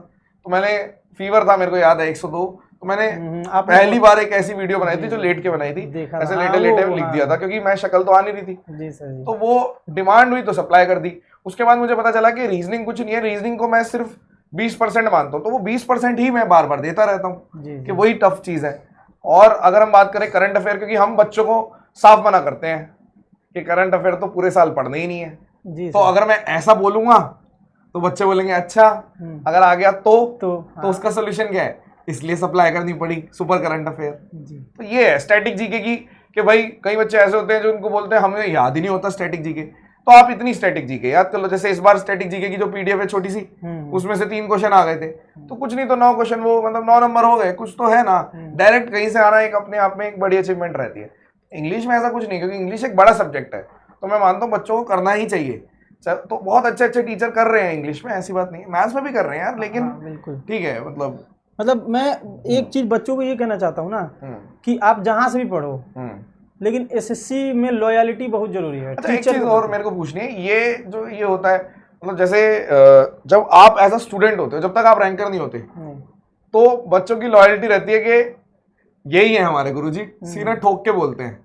तो मैंने फीवर था मेरे को याद है 102, तो मैंने पहली बार एक ऐसी वीडियो बनाई थी जो लेट के बनाई थी, ऐसे लेटे लेटे लिख दिया था क्योंकि मैं शक्ल तो आ नहीं रही थी, तो वो डिमांड हुई तो सप्लाई कर दी। उसके बाद मुझे पता चला कि रीजनिंग कुछ नहीं है, रीजनिंग को मैं सिर्फ 20% मानता हूँ, तो वो 20% ही मैं बार बार देता रहता हूँ कि वही टफ चीज है। और अगर हम बात करें करंट अफेयर, क्योंकि हम बच्चों को साफ मना करते हैं कि करंट अफेयर तो पूरे साल पढ़ने ही नहीं है, तो अगर मैं ऐसा बोलूंगा तो बच्चे बोलेंगे अच्छा, अगर आ गया तो उसका सोल्यूशन क्या है, इसलिए सप्लाई करनी पड़ी सुपर करंट अफेयर। तो ये है स्टैटिक जीके की, कि भाई कई बच्चे ऐसे होते हैं जो उनको बोलते हैं हमें याद ही नहीं होता स्टैटिक जीके, तो आप इतनी स्टैटिक जीके याद कर लो। जैसे इस बार स्टैटिक जीके की जो पीडीएफ है छोटी सी, उसमें से 3 क्वेश्चन आ गए थे, तो कुछ नहीं तो 9 क्वेश्चन, वो मतलब 9 नंबर हो गए, कुछ तो है ना। डायरेक्ट कहीं से आना एक अपने आप में एक बड़ी अचीवमेंट रहती है। इंग्लिश में ऐसा कुछ नहीं, क्योंकि इंग्लिश एक बड़ा सब्जेक्ट है, तो मैं मानता हूँ बच्चों को करना ही चाहिए। तो बहुत अच्छे अच्छे टीचर कर रहे हैं इंग्लिश में, ऐसी बात नहीं है, मैथ्स में भी कर रहे हैं यार, लेकिन ठीक है। मतलब मैं एक चीज बच्चों को ये कहना चाहता हूँ ना कि आप जहां से भी पढ़ो, लेकिन एसएससी में लॉयलिटी बहुत जरूरी है। अच्छा, एक चीज और मेरे को पूछनी है, ये जो ये होता है, मतलब जैसे जब आप एज अ स्टूडेंट होते हो, जब तक आप रैंकर नहीं होते, तो बच्चों की लॉयल्टी रहती है कि यही है हमारे गुरुजी, सीना ठोक के बोलते हैं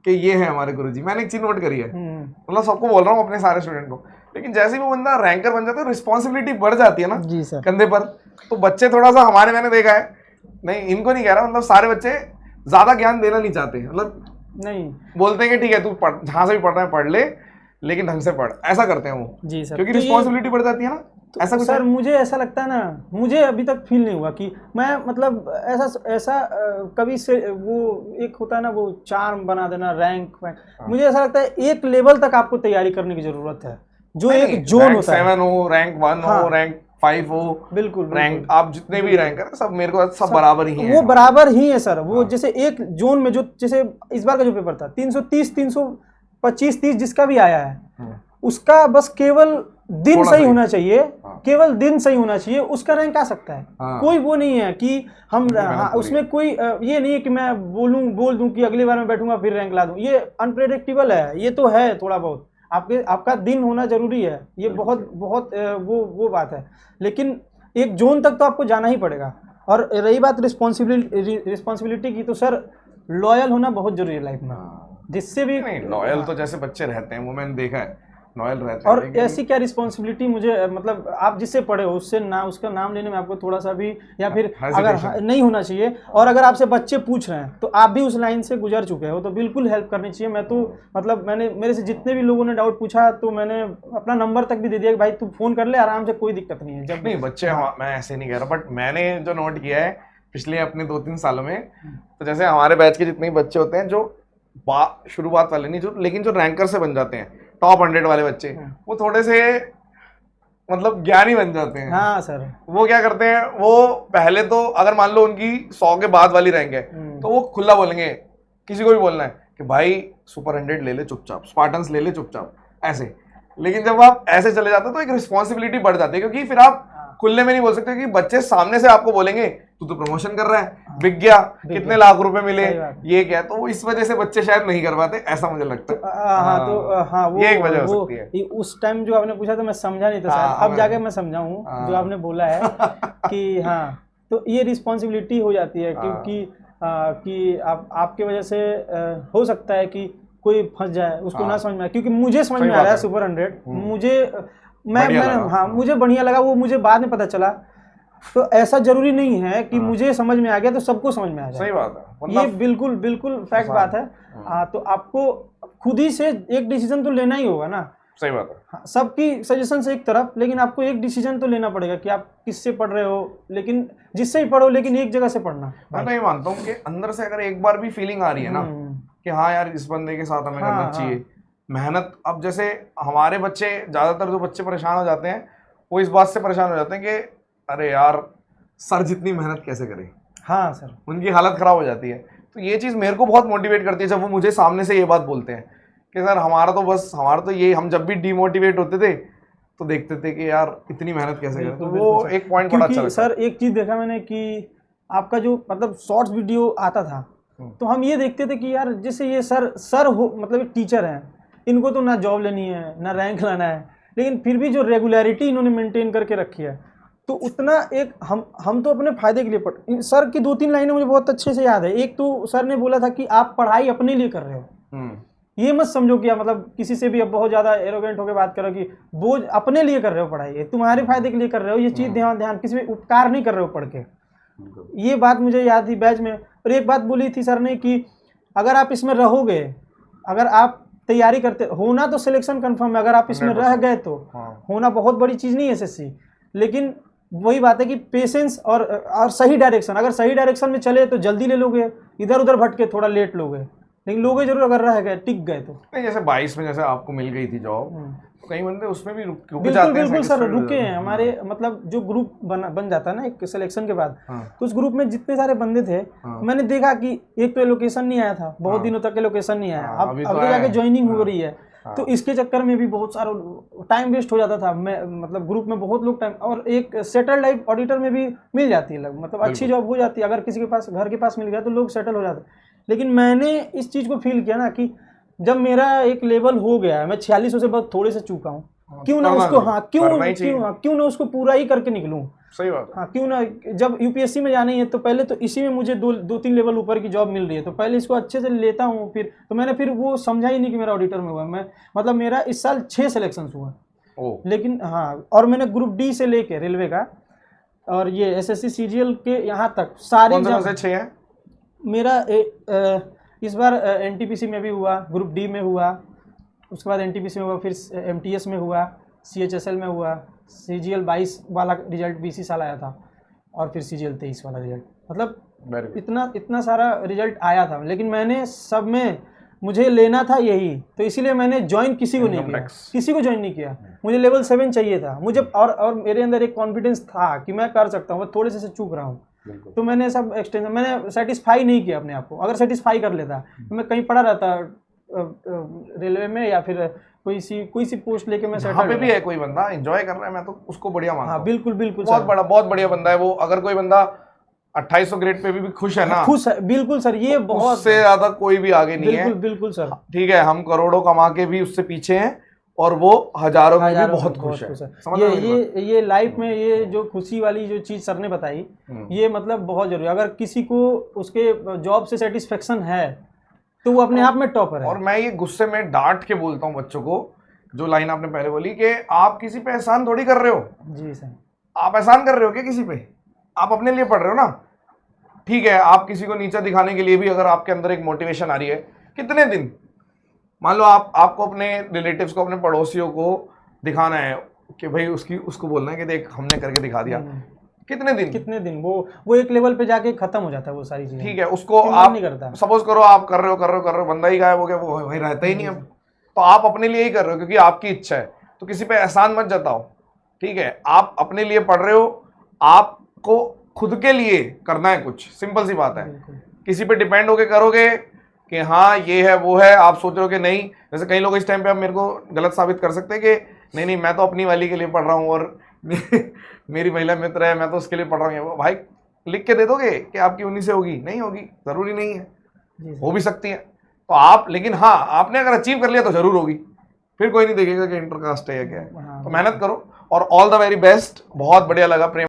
कि ये है हमारे गुरुजी। मैंने एक चीज नोट करी है, मतलब सबको बोल रहा हूँ, अपने सारे स्टूडेंट को, लेकिन जैसे ही वो बंदा रैंकर बन जाता है रिस्पॉन्सिबिलिटी बढ़ जाती है ना कंधे पर, तो बच्चे थोड़ा सा, हमारे मैंने देखा है, नहीं इनको नहीं कह रहा, मतलब सारे बच्चे ज्यादा ज्ञान देना नहीं चाहते, मतलब नहीं बोलते हैं कि ठीक है तू पढ़, जहां से भी पढ़ रहा है पढ़ ले, लेकिन ढंग से पढ़, ऐसा करते हैं वो जी सर, क्योंकि रिस्पॉन्सिबिलिटी बढ़ जाती है ना। तो ऐसा कुछ सर मुझे ऐसा लगता है ना, मुझे अभी तक फील नहीं हुआ कि मैं, मतलब ऐसा कभी से वो एक होता है ना वो चार्म बना देना रैंक, मुझे ऐसा लगता है एक लेवल तक आपको तैयारी करने की जरूरत है, जो एक जोन होता है, 7 हो, रैंक 1 हो, रैंक 5 हो, बिल्कुल रैंक, आप जितने भी रैंक है सब, मेरे को सब बराबर ही है, वो बराबर ही है सर। वो जैसे एक जोन में, जो जैसे इस बार का जो पेपर था 330, 325, 30 जिसका भी आया है, उसका बस केवल दिन सही होना चाहिए, केवल दिन सही होना चाहिए, उसका रैंक आ सकता है। कोई वो नहीं है कि हम उसमें कोई ये नहीं है कि मैं बोल दूं कि अगली बार मैं बैठूंगा फिर रैंक ला दूं, ये अनप्रेडिक्टेबल है। ये तो है थोड़ा बहुत आपका दिन होना जरूरी है, ये बहुत वो बात है, लेकिन एक जोन तक तो आपको जाना ही पड़ेगा। और रही बात रिस्पॉन्सिबिलिटी की, तो सर लॉयल होना बहुत जरूरी है लाइफ में, जिससे भी लॉयल तो जैसे बच्चे रहते हैं वो मैंने देखा है, लॉयल रहते हैं। और ऐसी क्या रिस्पॉन्सिबिलिटी, मुझे मतलब आप जिससे पढ़े हो उससे उसका नाम लेने में आपको थोड़ा सा भी, या फिर अगर नहीं होना चाहिए, और अगर आपसे बच्चे पूछ रहे हैं तो आप भी उस लाइन से गुजर चुके हो, तो बिल्कुल हेल्प करनी चाहिए। मैं तो मतलब मेरे से जितने भी लोगों ने डाउट पूछा तो मैंने अपना नंबर तक भी दे दिया कि भाई तू फोन कर ले आराम से, कोई दिक्कत नहीं है। जब नहीं बच्चे, मैं ऐसे नहीं कह रहा, बट मैंने जो नोट किया है पिछले अपने 2-3 सालों में, तो जैसे हमारे बैच के जितने बच्चे होते हैं जो शुरुआत वाले नहीं, जो लेकिन जो रैंकर से बन जाते हैं, टॉप 100 वाले बच्चे, वो थोड़े से मतलब ज्ञानी बन जाते हैं। हाँ सर। वो क्या करते हैं, वो पहले तो अगर मान लो उनकी 100 के बाद वाली रैंक है, तो वो खुला बोलेंगे, किसी को भी बोलना है कि भाई सुपर 100 ले ले चुपचाप, स्पार्टन्स ले ले चुपचाप, ऐसे। लेकिन जब आप ऐसे चले जाते हो तो एक रिस्पॉन्सिबिलिटी बढ़ जाती है, क्योंकि फिर आप खुले में नहीं बोल सकते, कि बच्चे सामने से आपको बोलेंगे तू तो प्रमोशन कर रहा है, बिक गया, कितने लाख रुपए मिले, ये क्या, तो वो इस वजह से बच्चे शायद नहीं कर पाते, ऐसा मुझे लगता है। वो एक वजह हो सकती है। उस टाइम जो आपने पूछा तो मैं समझा नहीं था शायद, अब जाके मैं समझा हूँ जो आपने बोला है कि हाँ, तो ये रिस्पॉन्सिबिलिटी हो जाती है, क्योंकि कि आपके वजह से हो सकता है कि कोई फंस जाए, उसको ना समझ में आए, क्योंकि मुझे समझ में आ रहा है सुपर 100, मुझे बढ़िया लगा, वो मुझे बाद में पता चला। तो ऐसा जरूरी नहीं है कि मुझे समझ में आ गया तो सबको समझ में आ जाए। सही बात है, ये बिल्कुल फैक्ट बात है। तो आपको खुद ही से एक डिसीजन तो लेना ही होगा ना सही बात है। हाँ, सबकी सजेशन से एक तरफ, लेकिन आपको एक डिसीजन तो लेना पड़ेगा कि आप किससे पढ़ रहे हो, लेकिन जिससे ही पढ़ो लेकिन एक जगह से पढ़ना। मैं तो ये मानता हूँ कि अंदर से अगर एक बार भी फीलिंग आ रही है ना कि हाँ यार इस बंदे के साथ हमें करना चाहिए मेहनत। अब जैसे हमारे बच्चे, ज्यादातर जो बच्चे परेशान हो जाते हैं वो इस बात से परेशान हो जाते हैं कि अरे यार सर जितनी मेहनत कैसे करें। हाँ सर, उनकी हालत खराब हो जाती है। तो ये चीज़ मेरे को बहुत मोटिवेट करती है जब वो मुझे सामने से ये बात बोलते हैं कि सर हमारा तो ये, हम जब भी डिमोटिवेट होते थे तो देखते थे कि यार इतनी मेहनत कैसे करें। तो वो एक पॉइंट बड़ा अच्छा लगता है। सर एक चीज़ देखा मैंने कि आपका जो मतलब शॉर्ट्स वीडियो आता था तो हम ये देखते थे कि यार जैसे ये सर हो, मतलब एक टीचर हैं, इनको तो ना जॉब लेनी है ना रैंक लाना है, लेकिन फिर भी जो रेगुलरिटी इन्होंने मेंटेन करके रखी है, तो उतना एक हम तो अपने फायदे के लिए पढ़। सर की 2-3 लाइनें मुझे बहुत अच्छे से याद है। एक तो सर ने बोला था कि आप पढ़ाई अपने लिए कर रहे हो, ये मत समझो कि आप मतलब किसी से भी अब बहुत ज़्यादा एरोगेंट होकर बात करो कि बोझ, अपने लिए कर रहे हो पढ़ाई, ये तुम्हारे फायदे के लिए कर रहे हो। ये चीज़ ध्यान किसी में उपकार नहीं कर रहे हो पढ़ के। ये बात मुझे याद थी बैच में। और एक बात बोली थी सर ने कि अगर आप इसमें रहोगे, अगर आप तैयारी करते होना तो सिलेक्शन कंफर्म है, अगर आप इसमें रह गए तो होना बहुत बड़ी चीज़ नहीं है एसएससी, लेकिन वही बात है कि पेशेंस और सही डायरेक्शन, अगर सही डायरेक्शन में चले तो जल्दी ले लोगे, इधर उधर भटके थोड़ा लेट लोगे, लेकिन लोगे जरूर अगर रह गए, टिक गए तो। नहीं जैसे 22 में जैसे आपको मिल गई थी जॉब, तो कई बंदे उसमें भी रुक जाते बिल्कुल हैं। बिल्कुल सर, रुके हैं हमारे, मतलब जो ग्रुप बन जाता है ना एक सिलेक्शन के बाद, तो उस ग्रुप में जितने सारे बंदे थे मैंने देखा कि एक तो लोकेशन नहीं आया था, बहुत दिनों तक लोकेशन नहीं आया, अब जाके ज्वाइनिंग हो रही है, तो इसके चक्कर में भी बहुत सारा टाइम वेस्ट हो जाता था। मैं मतलब ग्रुप में बहुत लोग टाइम, और एक सेटल लाइफ ऑडिटर में भी मिल जाती है, मतलब अच्छी जॉब हो जाती है, अगर किसी के पास घर के पास मिल गया तो लोग सेटल हो जाते। लेकिन मैंने इस चीज़ को फील किया ना कि जब मेरा एक लेवल हो गया है, मैं 4600 से बहुत थोड़े से चूका हूँ, क्यों ना उसको क्यों ना उसको पूरा ही करके निकलूँ। सही बात। हाँ, क्यों ना, जब यूपीएससी में जाना ही है तो पहले तो इसी में मुझे 2-3 लेवल ऊपर की जॉब मिल रही है, तो पहले इसको अच्छे से लेता हूँ। फिर तो मैंने फिर वो समझा ही नहीं कि मेरा ऑडिटर में हुआ। मैं मतलब मेरा इस साल 6 सिलेक्शन हुआ, लेकिन हाँ, और मैंने ग्रुप डी से लेके रेलवे का और ये एसएससी सीजीएल के यहाँ तक सारे एग्जाम 6 हैं मेरा। इस बार एनटीपीसी में भी हुआ, ग्रुप डी में हुआ, उसके बाद एनटीपीसी में हुआ, फिर एमटीएस में हुआ, सीएचएसएल में हुआ, सीजीएल 22 वाला रिजल्ट भी इसी साल आया था, और फिर सीजीएल 23 वाला रिजल्ट। मतलब इतना सारा रिजल्ट आया था, लेकिन मैंने सब में मुझे लेना था यही, तो इसीलिए मैंने ज्वाइन किसी को नहीं किया। मुझे लेवल 7 चाहिए था मुझे, और मेरे अंदर एक कॉन्फिडेंस था कि मैं कर सकता हूँ, मैं थोड़े से चूक रहा हूँ, तो मैंने सब एक्सटेंशन, मैंने सेटिस्फाई नहीं किया अपने आप को। अगर सेटिस्फाई कर लेता तो मैं कहीं पड़ा रहता रेलवे में, या फिर कोई सी पोस्ट लेके मैं यहाँ पे भी है कोई बंदा एंजॉय कर रहा है, मैं तो उसको बढ़िया मानता हूँ। हाँ बिल्कुल बहुत बढ़िया बंदा है वो। अगर कोई बंदा 2800 ग्रेड पे भी खुश है ना, खुश है, बिल्कुल सर, ये बहुत उससे ज्यादा कोई भी आगे नहीं है। बिल्कुल सर, ठीक है, हम करोड़ों कमा के भी उससे पीछे हैं और वो हजारों में भी बहुत खुश है। ये लाइफ में ये जो खुशी वाली जो चीज सर ने बताई, ये मतलब बहुत जरूरी। अगर किसी को उसके जॉब से सेटिस्फेक्शन है तो वो अपने आप में टॉपर है। और मैं ये गुस्से में डांट के बोलता हूँ बच्चों को, जो लाइन आपने पहले बोली कि आप किसी पे एहसान थोड़ी कर रहे हो। जी सर, आप एहसान कर रहे हो क्या किसी पे? आप अपने लिए पढ़ रहे हो ना। ठीक है, आप किसी को नीचा दिखाने के लिए भी अगर आपके अंदर एक मोटिवेशन आ रही है, कितने दिन, मान लो आपको अपने रिलेटिव्स को, अपने पड़ोसियों को दिखाना है कि भाई उसको बोलना है कि देख हमने करके दिखा दिया, कितने दिन वो एक लेवल पे जाके खत्म हो जाता है वो सारी चीजें। ठीक है, उसको आप नहीं करता। सपोज करो आप कर रहे हो, बंदा ही गायब हो गया, वो वहीं रहता ही नहीं अब, तो आप अपने लिए ही कर रहे हो क्योंकि आपकी इच्छा है, तो किसी पे एहसान मत जताओ। ठीक है, आप अपने लिए पढ़ रहे हो, आपको खुद के लिए करना है कुछ, सिंपल सी बात है। किसी पे डिपेंड होके करोगे कि हाँ ये है वो है, आप सोच रहे हो कि नहीं, जैसे कई लोग इस टाइम पे आप मेरे को गलत साबित कर सकते हैं कि नहीं मैं तो अपनी वाली के लिए पढ़ रहा हूँ और मेरी महिला मित्र है मैं तो उसके लिए पढ़ रहा हूँ। भाई लिख के दे दोगे कि आपकी उन्हीं से होगी? नहीं होगी, जरूरी नहीं है, हो भी सकती है। तो आप, लेकिन हाँ आपने अगर अचीव कर लिया तो जरूर होगी, फिर कोई नहीं देखेगा कि इंटरकास्ट है या क्या है। तो मेहनत करो और ऑल द वेरी बेस्ट। बहुत बढ़िया लगा प्रेम।